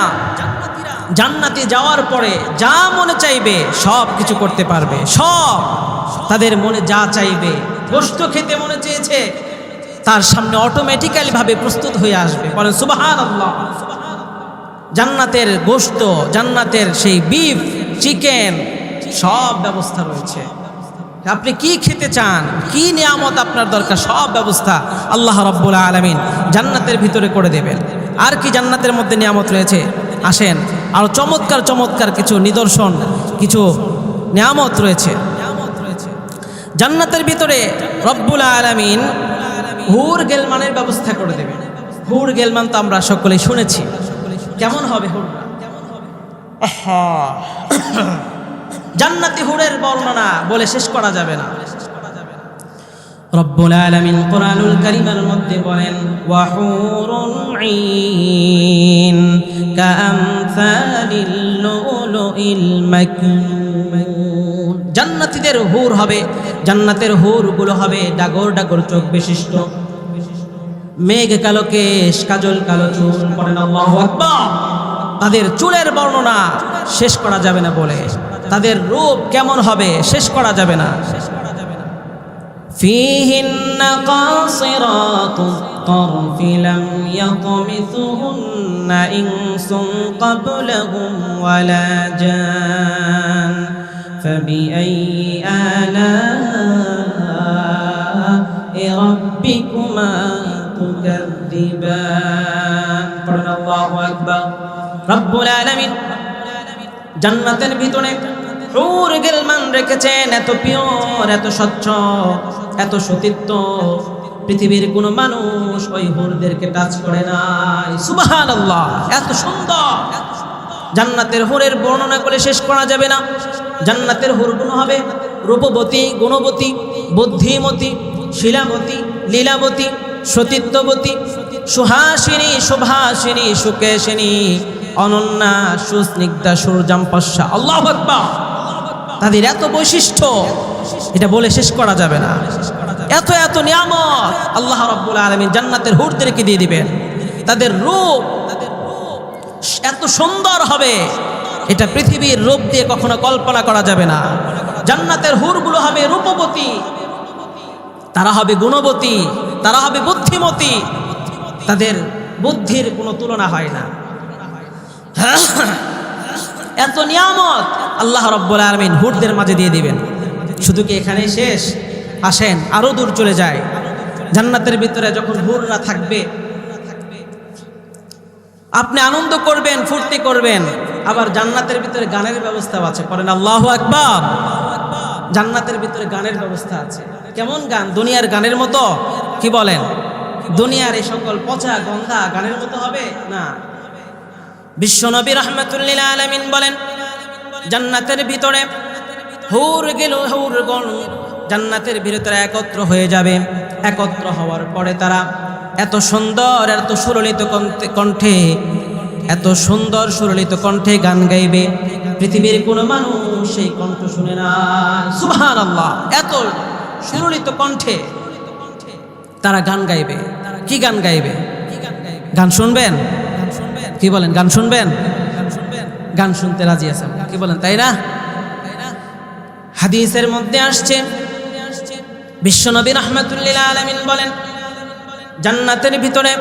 জান্নাতে যাওয়ার পরে যা মনে চাইবে সব কিছু করতে পারবে। সব তাদের মনে যা চাইবে, গোশত খেতে মনে চেয়েছে তার সামনে অটোমেটিক্যালি ভাবে প্রস্তুত হয়ে আসবে। বলেন সুবহানাল্লাহ। জান্নাতের গোশত, জান্নাতের সেই বিফ, চিকেন সব ব্যবস্থা রয়েছে। আপনি কি খেতে চান, কি নিয়ামত আপনার দরকার, সব ব্যবস্থা আল্লাহ রাব্বুল আলামিন জান্নাতের ভিতরে করে দেবেন। আর কি জান্নাতের মধ্যে নিয়ামত রয়েছে, আসেন আর চমৎকার চমৎকার কিছু নিদর্শন, কিছু নিয়ামত রয়েছে জান্নাতের ভিতরে। রব্বুল আলামিন হুর গেলমানের ব্যবস্থা করে দেবেন। হুর গেলমান তো আমরা সকলেই শুনেছি। কেমন হবে হুররা? জান্নাতি হুরের বর্ণনা বলে শেষ করা যাবে না। রব্বুল আলামিন কোরআনুল কারীমের মধ্যে বলেন ওয়া হুরুন ঈন কাআমসালিল লুলুইল মাকনুন। জান্নাতীদের হুর হবে, জান্নাতের হুরগুলো হবে ডাগর ডাগর চোখ বিশিষ্ট। মেঘ কালো কেশ, কাজল কালো চুল, পড়েন আল্লাহু আকবার। তাদের চুলের বর্ণনা শেষ করা যাবে না বলে, তাদের রূপ কেমন হবে শেষ করা যাবে না। ফীহিন্না কাসিরাতুত তারফি লাম ইয়াতমিসুহুন্না ইনসুন ক্বাবলাহুম ওয়ালা জান ফাবিআইয়ি আলা'i রাব্বিকুমা তুকাযযিবান। পড়েন আল্লাহু আকবার। রব্বুল আলামিন জান্নাতের ভিতরে হুর গিলমান রেখেছেন, এত পিওর, এত স্বচ্ছ, এত সতীত্ব, পৃথিবীর কোনো মানুষ ওই হুরদেরকে টাচ করে নাই। সুবহানাল্লাহ, এত সুন্দর। জান্নাতের হুরের বর্ণনা করে শেষ করা যাবে না। জান্নাতের হুরগুলো হবে রূপবতী, গুণবতী, বুদ্ধিমতী, শিলাবতী, লীলাবতী, সতীত্ববতী, সুহাসিনী, সুভাসিনী, সুকেশিনী, অনন্যা, সুস্নিগ্ধা, সুরজাম্পস্যা। আল্লাহু আকবার। তাদের এত বৈশিষ্ট্য, এটা বলে শেষ করা যাবে না। এত এত নিয়ামত আল্লাহ রাব্বুল আলামিন জান্নাতের হুরদেরকে দিয়ে দিবেন। তাদের রূপ এত সুন্দর হবে, এটা পৃথিবীর রূপ দিয়ে কখনো কল্পনা করা যাবে না। জান্নাতের হুরগুলো হবে রূপবতী, তারা হবে গুণবতী, তারা হবে বুদ্ধিমতী, তাদের বুদ্ধির কোনো তুলনা হয় না। এত নিয়ামত আল্লাহ রাব্বুল আলামিন হুরদের মাঝে দিয়ে দিবেন। শুধু কি এখানেই শেষ? আসেন আরো দূর চলে যায়। জান্নাতের ভিতরে যখন হুররা থাকবে, আপনি আনন্দ করবেন, ফুর্তি করবেন। আবার জান্নাতের ভিতরে গানের ব্যবস্থা আছে। পড়েন আল্লাহু আকবার। জান্নাতের ভিতরে গানের ব্যবস্থা আছে। কেমন গান? দুনিয়ার গানের মতো? কি বলেন? দুনিয়ার এই সকল পচা গন্ধা গানের মতো হবে না। বিশ্বনবী রাহমাতুল লিল আলামিন বলেন, জান্নাতের ভিতরে হুরগণ জান্নাতের ভিতরে একত্র হয়ে যাবে। একত্র হওয়ার পরে তারা এত সুন্দর, এত সুললিত কণ্ঠে, এত সুন্দর সুললিত কণ্ঠে গান গাইবে, পৃথিবীর কোনো মানুষ সেই কণ্ঠ শুনে না। সুবহানাল্লাহ, এত সুললিত কণ্ঠে তারা গান গাইবে। কি গান গাইবে? গান শুনবেন? কি বলেন? গান শুনবেন? গান শুনতে রাজি আছেন? কি বলেন, তাই না? হাদিসের মধ্যে আসছে, বিশ্বনবী রাহমাতুল লিল আলামিন বলেন, জান্নাতের ভিতরে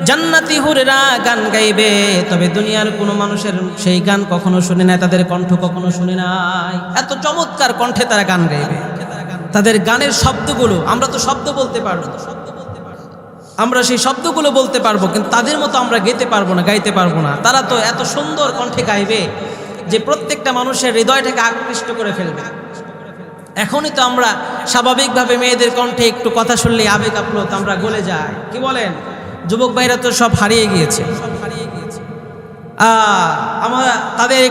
জান্নাতি হুরেরা গান গাইবে, তবে দুনিয়ার কোনো মানুষের সেই গান কখনো শুনে নাই, তাদের কণ্ঠ কখনো শুনে নাই। এত চমৎকার কণ্ঠে তারা গান গাইবে। তাদের গানের শব্দগুলো, আমরা তো শব্দ বলতে পারবো, আমরা সেই শব্দগুলো বলতে পারবো, কিন্তু তাদের মতো আমরা গেতে পারবো না, গাইতে পারবো না। তারা তো এত সুন্দর কণ্ঠে গাইবে যে প্রত্যেকটা মানুষের হৃদয়টাকে আকৃষ্ট করে ফেলবে। এখনই তো আমরা স্বাভাবিকভাবে মেয়েদের কণ্ঠে একটু কথা শুনলে আবেগ আপ্লুত আমরা গলে যায়। কি বলেন? যুবক ভাইরা তো সব হারিয়ে গিয়েছে। আমরা তাদের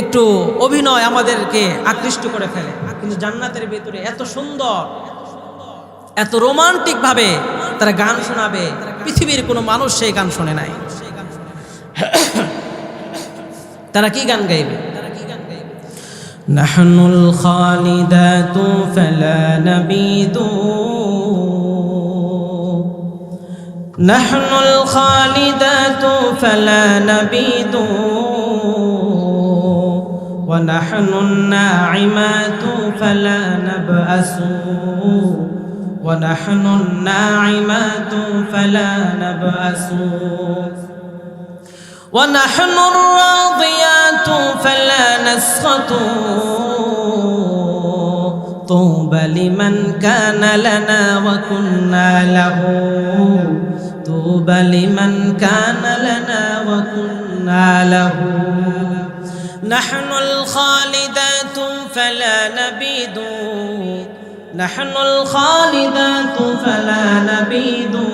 একটু অভিনয় আমাদেরকে আকৃষ্ট করে ফেলে। কিন্তু জান্নাতের ভিতরে এত সুন্দর, এত রোমান্টিক ভাবে তারা গান শোনাবে, পৃথিবীর কোনো মানুষ সেই গান শোনে নাই। তারা কি গান গাইবে? নাহনুল খালিদাতু ফালা নাবিদু, নাহনুল খালিদাতু ফালা নাবিদু, ওয়া নাহনুন নাঈমাতু ফালা নাবআসু, ওয়া নাহনুন নাঈমাতু ফালা নাবআসু, ওয়া নাহনুর রাদিয়াতু ফালা নাসখাতু, তুবা লিমান কানা লানা ওয়া কুন্না লাহু, তুবা লিমান কানা লানা ওয়া কুন্না লাহু, নাহনুল খালিদাতু ফালা নাবিদু, নাহনুল খালিদাতু ফালা নাবিদু,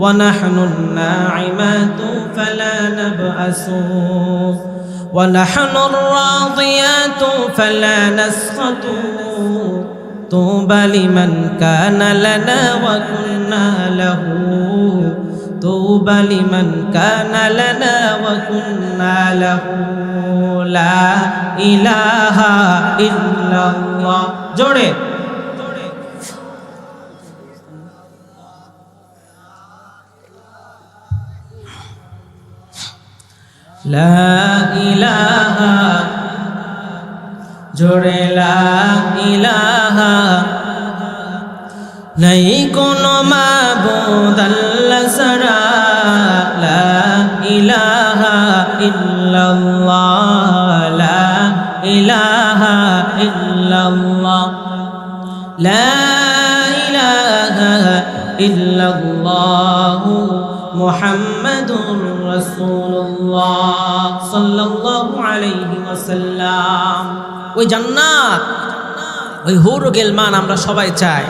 ওয়া নাহনুন নাঈমাতু ফালা নাবআসু, ওয়া নাহনুর রাদিয়াতু ফালা নাসখাতু, তুবা লিমান কানা লানা ওয়া কুন্না লাহু, তুবা লিমান কানা লানা ওয়া কুন্না লাহু, লা ইলাহা ইল্লাল্লাহ। জোরে লা ইলাহা জোরে লা ইলাহা নাই কোনো মাবুদ আল্লাহ ছাড়া লা ইলাহা ইল্লাল্লাহ লা ইলাহা ইল্লাল্লাহ লা ইলাহা ইল্লাল্লাহ মুহাম্মাদুর রাসূলুল্লাহ সাল্লাল্লাহু আলাইহি ওয়াসাল্লাম। ওই জান্নাত, ওই হুর গিলমান আমরা সবাই চাই।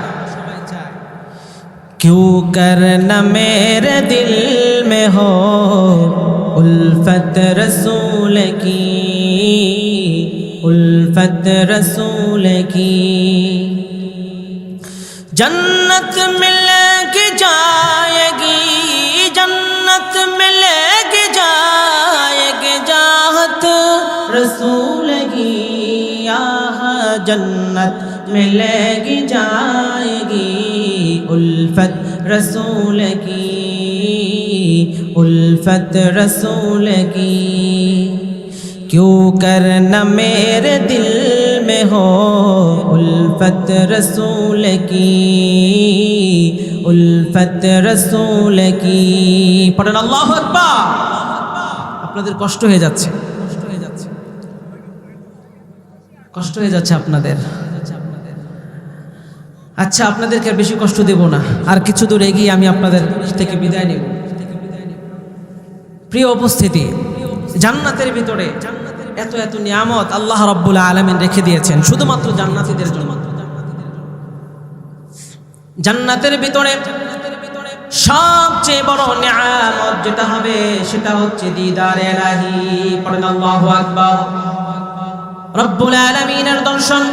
क्यों करना मेरे दिल में हो उल्फत रसूल की, उल्फत रसूल की। जन्नत मिलेगी जाएगी, जन्नत मिलेगी जाएगी चाहत रसूल की। यहाँ जन्नत मिलेगी जाएगी उल्फत रसूल की, उल्फत रसूल की। क्यों करना मेरे दिल में हो उल्फत रसूल की, उल्फत रसूल की। पढ़ेन আল্লাহু আকবার। আপনাদের কষ্ট হয়ে যাচ্ছে, কষ্ট হয়ে যাচ্ছে আপনাদের। আচ্ছা, আপনাদেরকে আর বেশি কষ্ট দেব না, আর কিছু দূর এগিয়ে আমি আপনাদের থেকে বিদায় নেব। প্রিয় উপস্থিতি, জান্নাতের ভিতরে এত এত নিয়ামত আল্লাহ রাব্বুল আলামিন রেখে দিয়েছেন শুধুমাত্র জান্নাতীদের জন্য। জান্নাতের ভিতরে সবচেয়ে বড় নিয়ামত যেটা হবে সেটা হচ্ছে দিদার ইলাহি। পড়েন আল্লাহু আকবার। রব্বুল আলামিনের দর্শন।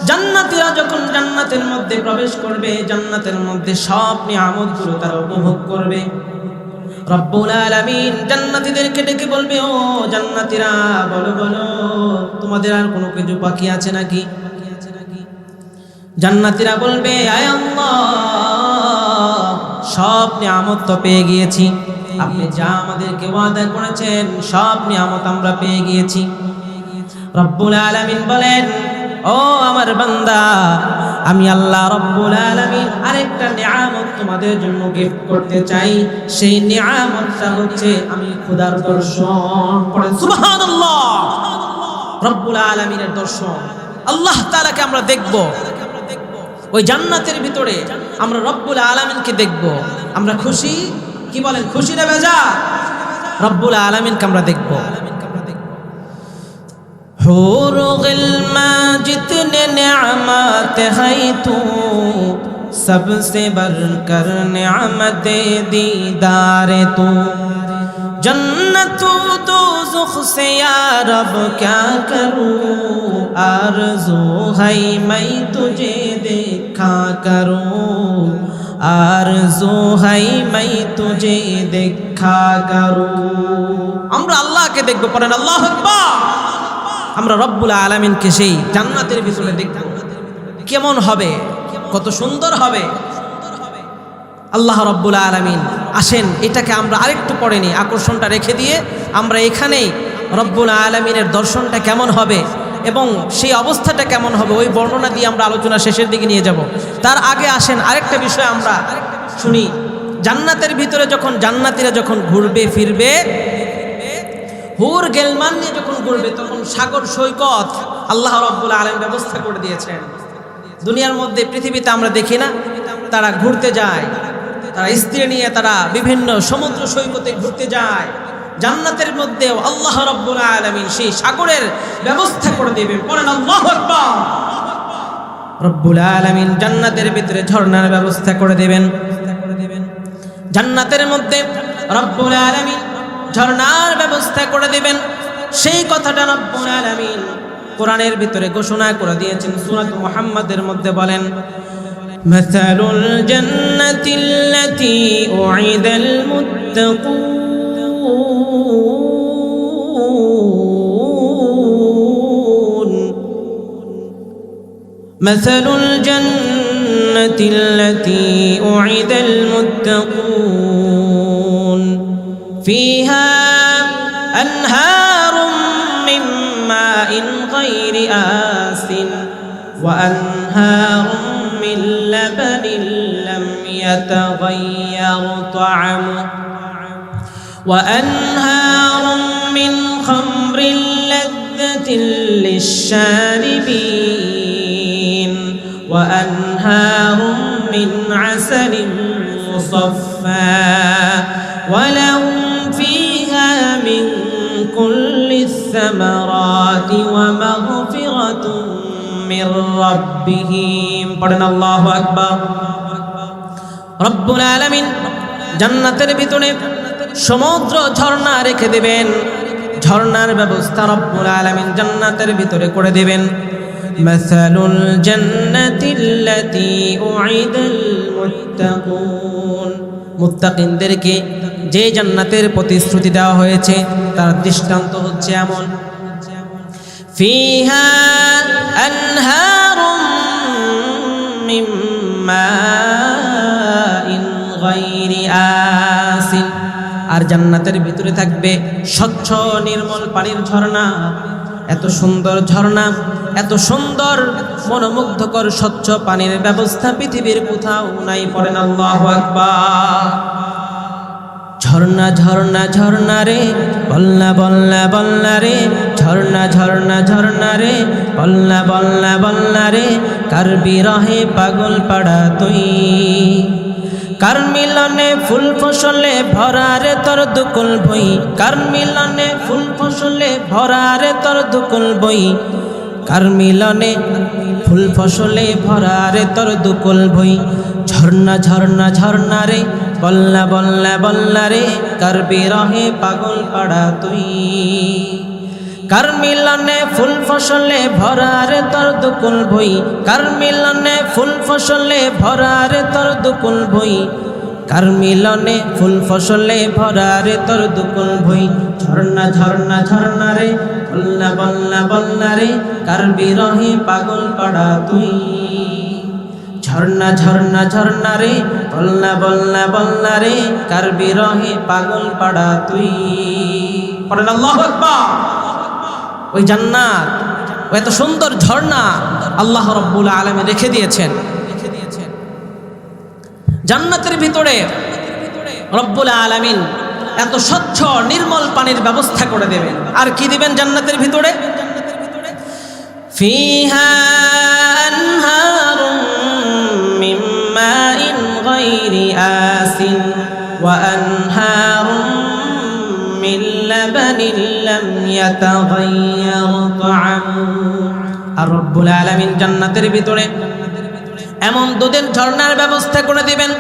জান্নাতীরা যখন জান্নাতের মধ্যে প্রবেশ করবে, জান্নাতের মধ্যে সব নিয়ামতগুলো তারা উপভোগ করবে। রব্বুল আলামিন জান্নাতীদেরকে ডেকে বলবে, ও জান্নাতীরা, বলো বলো তোমাদের আর কোনো কিছু বাকি আছে নাকি? জান্নাতীরা বলবে, আয় আল্লাহ, সব নিয়ামত তো পেয়ে গিয়েছি, আপনি যা আমাদেরকে ওয়াদা করেছেন সব নিয়ামত আমরা পেয়ে গিয়েছি। রব্বুল আলামিন বলেন, ও আমার বান্দা, আমি আল্লাহ রব্বুল আলামিন আরেকটা নিয়ামত তোমাদের জন্য গিফট করতে চাই। সেই নিয়ামতটা হচ্ছে আমি খোদার দর্শন। পড়েন সুবহানাল্লাহ। রব্বুল আলামিনের দর্শন, আল্লাহ তাআলাকে আমরা দেখব। ওই জান্নাতের ভিতরে আমরা রব্বুল আলামিনকে দেখব। আমরা খুশি, কি বলেন, খুশি না বেজার? রব্বুল আলামিনকে আমরা দেখব। हूर गिल्मा जितने नेअमत है तू, सबसे बढ़कर नेअमत दीदार तू। जन्नत दोज़ख से या रब क्या करूं, आरज़ू है मैं तुझे देखा करूं, आरज़ू है मैं तुझे देखा करूं। আমরা আল্লাহকে দেখব। পড়েন আল্লাহু আকবার। আমরা রব্বুল আলামিনকে সেই জান্নাতের ভিতরে দেখব। কেমন হবে, কত সুন্দর হবে। আল্লাহ রব্বুল আলামিন, আসেন এটাকে আমরা আরেকটু পরে নিই, আকর্ষণটা রেখে দিয়ে আমরা এখানেই রব্বুল আলামিনের দর্শনটা কেমন হবে এবং সেই অবস্থাটা কেমন হবে ওই বর্ণনা দিয়ে আমরা আলোচনা শেষের দিকে নিয়ে যাব। তার আগে আসেন আরেকটা বিষয় আমরা শুনি। জান্নাতের ভিতরে যখন জান্নাতীরা যখন ঘুরবে ফিরবে, হুর গিলমান নিয়ে যখন ঘুরবে, তখন সাগর সৈকত আল্লাহ রাব্বুল আলামিন ব্যবস্থা করে দিয়েছেন। দুনিয়ার মধ্যে, পৃথিবীতে আমরা দেখি না, তারা ঘুরতে যায়, তারা স্ত্রী নিয়ে তারা বিভিন্ন সমুদ্র সৈকতে ঘুরতে যায়। জান্নাতের মধ্যেও আল্লাহ রাব্বুল আলামিন সেই সাগরের ব্যবস্থা করে দেবেন। পড়েন আল্লাহু আকবার। রব্বুল আলামিন জান্নাতের ভিতরে ঝর্ণার ব্যবস্থা করে দেবেন। জান্নাতের মধ্যে রব্বুল আলামিন ঝর্ণার ব্যবস্থা করে দিবেন। সেই কথাটা রব্বুল আলামিন কোরআনের ভিতরে ঘোষণা করে দিয়েছেন। সূরা মুহাম্মাদের মধ্যে বলেন, মাসালুল জান্নাতিল্লাতী উইদাল মুত্তাকুন, মাসালুল জান্নাতিল্লাতী উইদাল মুত্তাকুন فيها أنهار من ماء غير آسن وأنهار من لبن لم يتغير طعمه وأنهار من خمر لذة للشاربين وأنهار من عسل مصفى ولهم فيها من كل الثمرات ومغفرة من ربهم قلنا الله أكبر رب العالمين জান্নাতের ভিতরে সমুদ্র ঝর্ণা রেখে দিবেন ঝর্ণার ব্যবস্থা রব্বুল আলামিন জান্নাতের ভিতরে করে দিবেন মাসালুল জান্নাতিল্লাতী উইদাল মুত্তাকুন মুত্তাকিনদেরকে যে জান্নাতের প্রতিশ্রুতি দেওয়া হয়েছে তার দৃষ্টান্ত হচ্ছে এমন ফিহা আনহারুম মিন মাইন গায়রি আসিন আর জান্নাতের ভিতরে থাকবে স্বচ্ছ নির্মল পানির ঝর্ণা এত সুন্দর ঝর্ণা এত সুন্দর মনোমুগ্ধকর স্বচ্ছ পানির ব্যবস্থা পৃথিবীর কোথাও নাই পড়েন আল্লাহু আকবার ঝর্ণা ঝর্ণা ঝর্ণা রে বল্লা বল্লা বল্লা রে ঝর্ণা ঝর্ণা ঝর্ণা রে বল্লা বল্লা বল্লা রে কার বিরহে পাগল পাড়া তুই কার মিলনে ফুল ফসলে ভরা রে তোর দুকুল বই কার মিলনে ফুল ফসলে ভরা রে তোর দুকুল বই কার মিলনে ফুল ফসলে ভরা রে তোর দুকুল বই ঝর্ণা ঝর্ণা ঝর্ণা রে বল্লা বল্লা বল্লা রে কার বিরহে পাগল পাড়া তুই কার মিলনে ফুল ফসলে ভরা রে তোর দুকুল বই কার মিলনে ফুল ফসলে ভরা রে তোর দুকুল বই কার মিলনে ফুল ফসলে ভরা রে তোর দুকুল বই ঝর্ণা ঝর্ণা ঝর্ণা রে বল্লা বল্লা বল্লা রে কার বিরহে পাগল পাড়া তুই ঝর্ণা ঝর্ণা ঝর্ণা রে বল্লা বল্লা বল্লা রে কার বিরহে পাগল পাড়া তুই পড়েন আল্লাহু আকবার ওই জান্নাত ওই এত সুন্দর ঝর্ণা আল্লাহ রাব্বুল আলামিন রেখে দিয়েছেন জান্নাতের ভিতরে রব্বুল আলামিন এত স্বচ্ছ নির্মল পানির ব্যবস্থা করে দেবেন আর কি দিবেন জান্নাতের ভিতরে ফিহা আনহারুম মিন মাইন গায়রি আসিন ওয়া আনহারুম من لبن لم يتغير طعمه আর রব্বুল আলামিন জান্নাতের ভিতরে এমন দুধের ঝর্ণার ব্যবস্থা করে দিবেন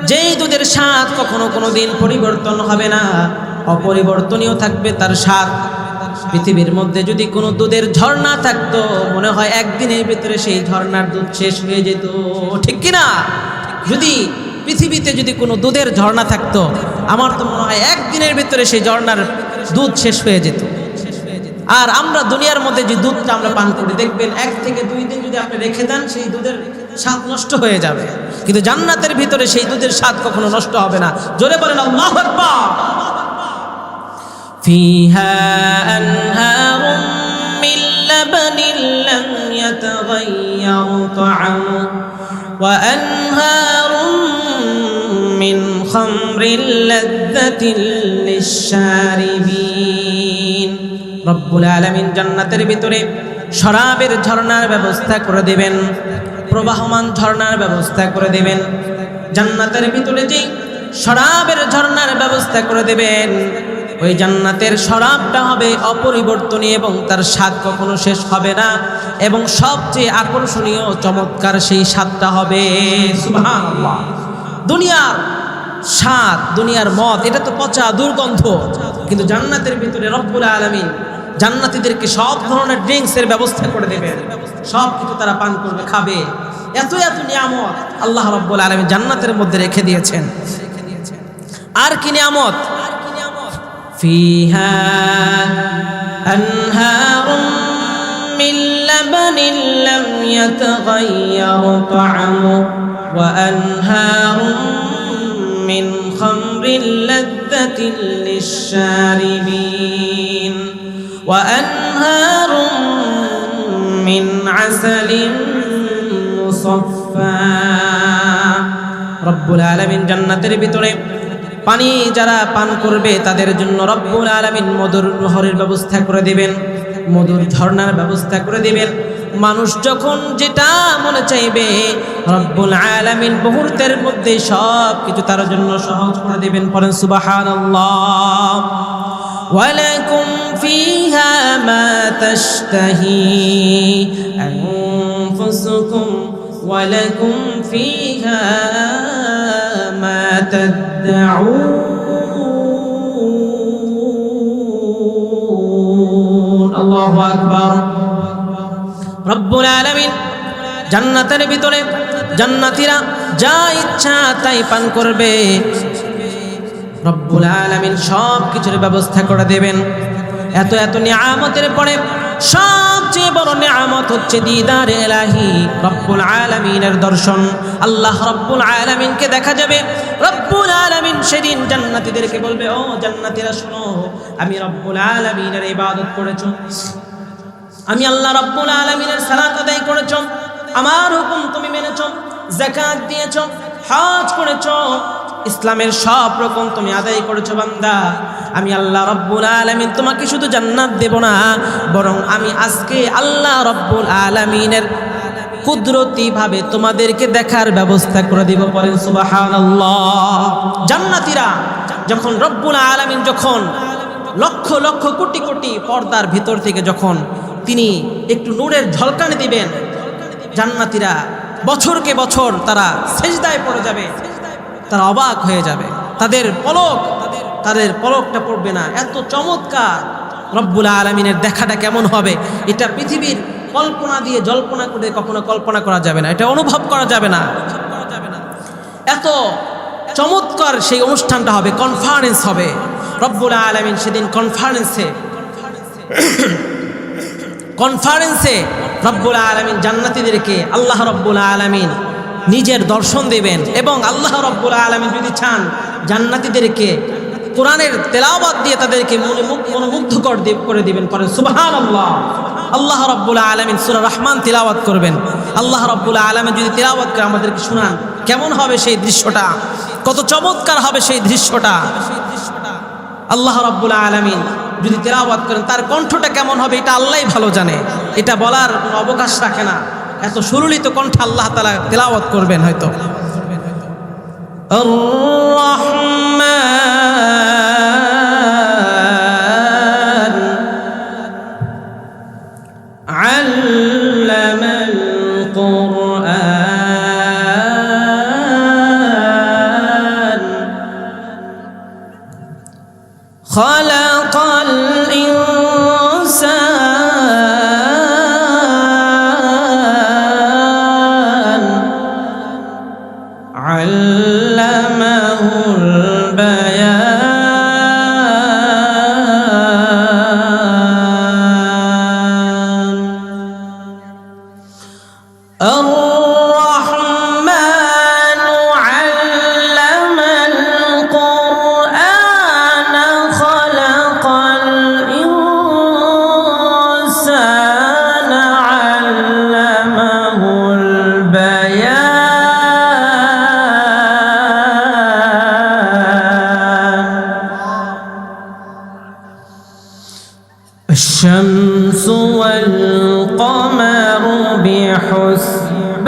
যেই দুধের স্বাদ কখনো কোনোদিন পরিবর্তন হবে না অপরিবর্তনীয় থাকবে তার স্বাদ পৃথিবীর মধ্যে যদি কোনো দুধের ঝর্ণা থাকতো মনে হয় একদিনের ভিতরে সেই ঝর্ণার দুধ শেষ হয়ে যেত ঠিক কি না যদি পৃথিবীতে যদি কোনো দুধের ঝর্ণা থাকতো আমার তো মনে হয় একদিনের ভিতরে সেই ঝর্ণার দুধ শেষ হয়ে যেত আর আমরা দুনিয়ার মধ্যে যে দুধটা আমরা পান করি দেখবেন 1 থেকে 2 দিন যদি আপনি রেখে দেন সেই দুধের স্বাদ নষ্ট হয়ে যাবে কিন্তু জান্নাতের ভিতরে সেই দুধের স্বাদ কখনো নষ্ট হবে না জোরে বলেন আল্লাহু আকবার ফিহা আনহারুম মিন লাবানিন লাম ইয়াতাগায়্যার তা'আমুহু ওয়া আনহারুম মিন খামরিন লাযযাতিন লিশ-শারিবিন রব্বুল আলামিন জান্নাতের ভিতরে শরাবের ঝর্ণার ব্যবস্থা করে দিবেন প্রবাহমান ঝর্ণার ব্যবস্থা করে দিবেন জান্নাতের ভিতরে যে শরাবের ঝর্ণার ব্যবস্থা করে দিবেন ওই জান্নাতের শরাবটা হবে অপরিবর্তনীয় এবং তার স্বাদ কখনো শেষ হবে না এবং সবচেয়ে আকর্ষণীয় চমৎকার সেই স্বাদটা হবে সুবহানাল্লাহ দুনিয়ার স্বাদ দুনিয়ার মদ এটা তো পচা দুর্গন্ধ কিন্তু জান্নাতের ভিতরে রব্বুল আলামিন জান্নাতীদেরকে সব ধরনের ড্রিঙ্কসের ব্যবস্থা করে দেবেন সব কিছু তারা পান করবে খাবে এত এত নিয়ামত আল্লাহ রাব্বুল আলামিন জান্নাতের মধ্যে রেখে দিয়েছেন আর কি নিয়ামত ফিহা আনহারুম মিন লাবানিন লাম ইয়াতাগায়্যার তা'আমুহু ওয়া আনহারুম মিন খামরিন লাযযাতিন লিশ-শারিবিন وأنهار من عسل مصفى রব্বুল আলামিন জান্নাতের ভিতরে পানি যারা পান করবে তাদের জন্য রব্বুল আলামিন মধুর নহরের ব্যবস্থা করে দিবেন, মধুর ঝর্ণার ব্যবস্থা করে দিবেন। মানুষ যখন যেটা মনে চাইবে রব্বুল আলামিন মুহূর্তের মধ্যে সব কিছু তার জন্য সহজ করে দিবেন। পড়েন সুবহানাল্লাহ। ওয়ালাকুম ফিহা মা তাশতাহি আনফুসুকুম ওয়ালাকুম ফিহা মা তাদউন। আল্লাহু আকবার। রব্বুল আলামিন জান্নাতের ভিতরে জান্নাতীরা যা ইচ্ছা তাই পান করবে, রব্বুল আলামিন সব কিছুর ব্যবস্থা করে দেবেন। এত এত নিয়ামতের পরে সবচেয়ে বড় নিয়ামত হচ্ছে দিদারে ইলাহি, রব্বুল আলামিনের দর্শন। আল্লাহ রব্বুল আলামিনকে দেখা যাবে। রব্বুল আলামিন সেদিন জান্নাতীদেরকে বলবে, ও জান্নাতীরা শোনো, আমি রব্বুল আলামিনের ইবাদত করেছো, আমি আল্লাহ রব্বুল আলামিনের সালাত আদায় করেছো, আমার হুকুম তুমি মেনেছো, যাকাত দিয়েছো, হজ করেছো, ইসলামের সব রকম তুমি আদায় করেছো বান্দা। আমি আল্লাহ রব্বুল আলামিন তোমাকে শুধু জান্নাত দেব না, বরং আমি আজকে আল্লাহ রব্বুল আলামিনের কুদরতি ভাবে তোমাদেরকে দেখার ব্যবস্থা করে দিব। বলেন সুবহানাল্লাহ। জান্নাতীরা যখন রব্বুল আলামিন যখন লক্ষ লক্ষ কোটি কোটি পর্দার ভিতর থেকে যখন তিনি একটু নূরের ঝলকানি দিবেন, জান্নাতীরা বছরকে বছর তারা সেজদায় পড়ে যাবে, তারা অবাক হয়ে যাবে, তাদের পলকটা পড়বে না। এত চমৎকার রব্বুল আলামিনের দেখাটা কেমন হবে, এটা পৃথিবীর কল্পনা দিয়ে জল্পনা করে কখনো কল্পনা করা যাবে না, এটা অনুভব করা যাবে না। এত চমৎকার সেই অনুষ্ঠানটা হবে, কনফারেন্স হবে। রব্বুল আলামিন সেদিন কনফারেন্সে রব্বুল আলামিন জান্নাতীদেরকে আল্লাহ রব্বুল আলামিন নিজের দর্শন দেবেন। এবং আল্লাহ রব্বুল আলামিন যদি চান জান্নাতীদেরকে কোরআনের তেলাওয়াত দিয়ে তাদেরকে মনোমুগ্ধকর করে দিবেন। পরে সুবহানাল্লাহ। আল্লাহ রব্বুল আলামিন সূরা রহমান তেলাওয়াত করবেন। আল্লাহ রব্বুল আলামিন যদি তেলাওয়াত করে আমাদেরকে শোনান, কেমন হবে সেই দৃশ্যটা, কত চমৎকার হবে সেই দৃশ্যটা। আল্লাহ রব্বুল আলামিন যদি তেলাওয়াত করেন, তার কণ্ঠটা কেমন হবে এটা আল্লাহই ভালো জানে, এটা বলার কোনো অবকাশ রাখে না। এত সুললিত কণ্ঠে আল্লাহ তাআলা তেলাওয়াত করবেন। হয়তো আর-রহমান আল্লামাল কুরআন খালাকাল ইনসান আল্লামাহুল বায়ান। الرحمن علم القرآن خلق الإنسان علمه البيان. الشمس والقمر بحسبان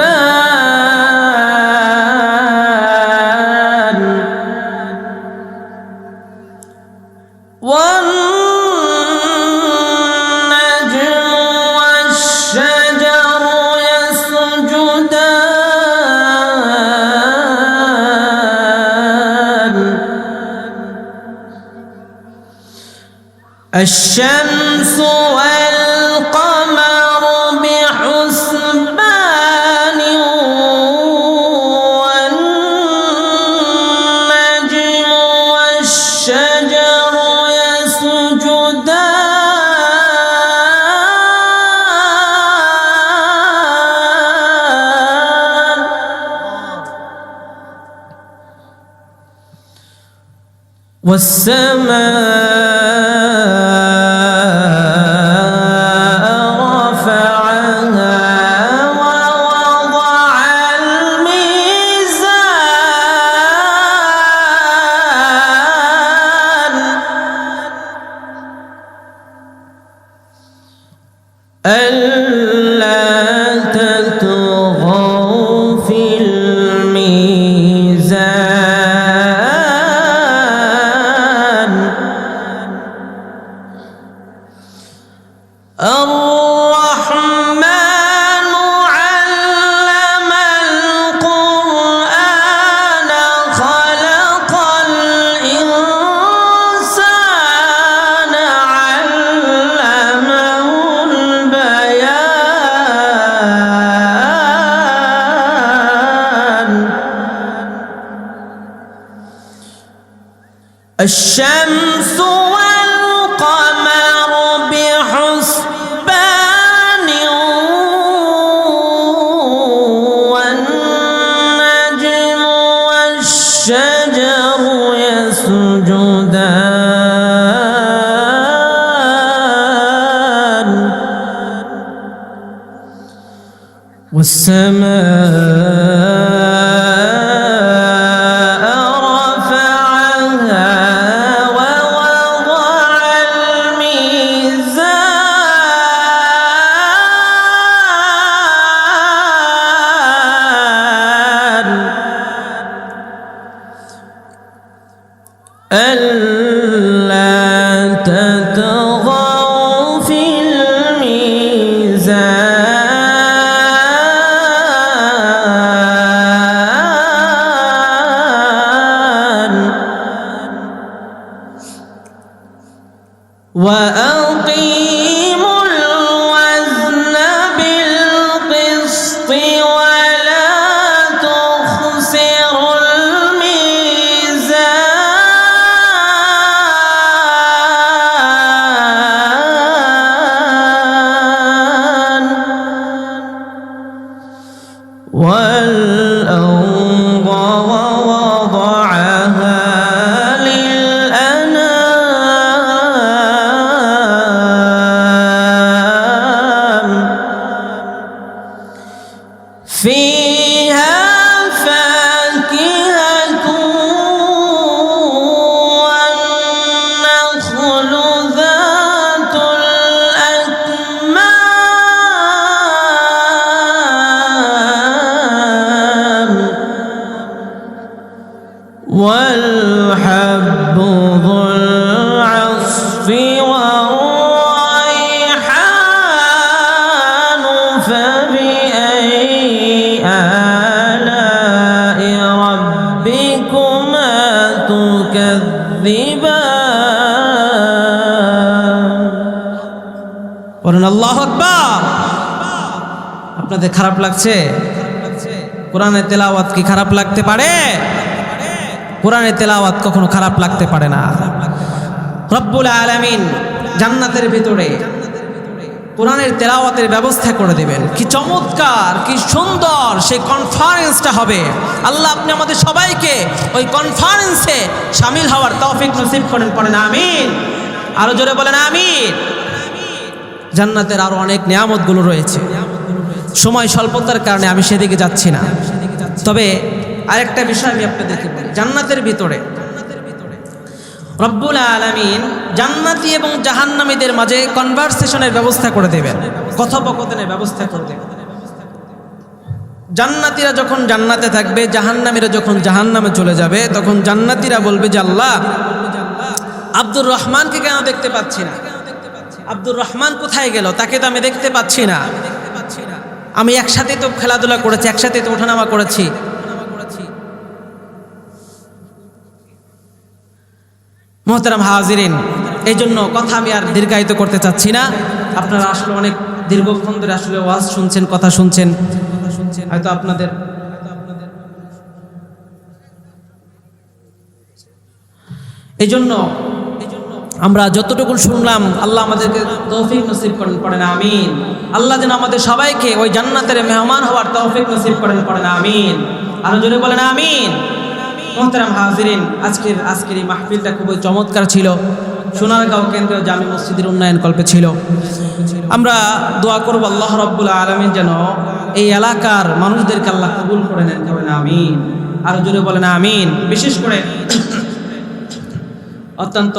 والنجم والشجر يسجدان. الشمس والقمر بحسبان والنجم والشجر يسجدان. والسماء ألا تطغوا في الميزان الرحمن علم القرآن خلق الإنسان علمه البيان الشمس والقمر بحسبان والنجم والشجر يسجدان والسماء رفعها ووضع الميزان ألا تطغوا في الميزان وأقيموا الوزن بالقسط ولا تخسروا الميزان والأرض ووضعها للأنام فيها فاكهة والنخل ذات الأكمام والحب ذو العصف والريحان فبأي آلاء ربكما تكذبان বলুন আল্লাহু আকবার। আপনাদের খারাপ লাগছে? কোরআনের তেলাওয়াত কি খারাপ লাগতে পারে? কোরআনের তেলাওয়াত কখনো খারাপ লাগতে পারে না। রব্বুল আলামিন জান্নাতের ভিতরে কোরআনের তেলাওয়াতের ব্যবস্থা করে দিবেন। কি চমৎকার, কি সুন্দর সেই কনফারেন্সটা হবে। আল্লাহ আপনি আমাদের সবাইকে ওই কনফারেন্সে শামিল হওয়ার তৌফিক নসিব করেন, পড়েন আমিন। আরো জোরে বলেন আমিন। জান্নাতের আরো অনেক নিয়ামতগুলো রয়েছে, সময় স্বল্পতার কারণে আমি সেদিকে যাচ্ছি না। তবে আরেকটা বিষয় আমি আপনাদেরকে বলি, জান্নাতের ভিতরে রব্বুল আলামিন জান্নাতি এবং জাহান্নামীদের মাঝে কনভারসেশনের ব্যবস্থা করে দেবেন, কথোপকথনের ব্যবস্থা করে দেবেন। জান্নাতীরা যখন জান্নাতে থাকবে, জাহান্নামীরা যখন জাহান্নামে চলে যাবে, তখন জান্নাতীরা বলবে যে আল্লাহ, আব্দুর রহমানকে কেন দেখতে পাচ্ছি না? আব্দুর রহমান কোথায় গেল? তাকে তো আমি দেখতে পাচ্ছি না। আমি একসাথে তো খেলাধুলা করেছি, একসাথে তো ওঠানামা করেছি। মোহতারাম হাজিরিন, এই জন্য কথা আমি আর দীর্ঘায়িত করতে চাচ্ছি না। আপনারা আসলে অনেক দীর্ঘক্ষণ ধরে আসলে ওয়াজ শুনছেন, কথা শুনছেন, হয়তো আপনাদের এই জন্য আমরা যতটুকু শুনলাম, আল্লাহ আমাদেরকে তৌফিক নসিব করেন, পড়েন আমিন। আল্লাহ যেন আমাদের সবাইকে ওই জান্নাতের মেহমান হওয়ার তৌফিক নসিব করেন, পড়েন আমিন। আরো জোরে বলেন আমিন। মোহতারাম হাজিরিন, আজকের এই মাহফিলটা খুবই চমৎকার ছিল। সোনারগাঁও কেন্দ্রীয় জামি মসজিদের উন্নয়ন কল্পে ছিল। আমরা দোয়া করব আল্লাহ রাব্বুল আলামিন যেন এই এলাকার মানুষদেরকে আল্লাহ কবুল করে নেন, বলেন আমিন। আরো জোরে বলেন আমিন। বিশেষ করে অত্যন্ত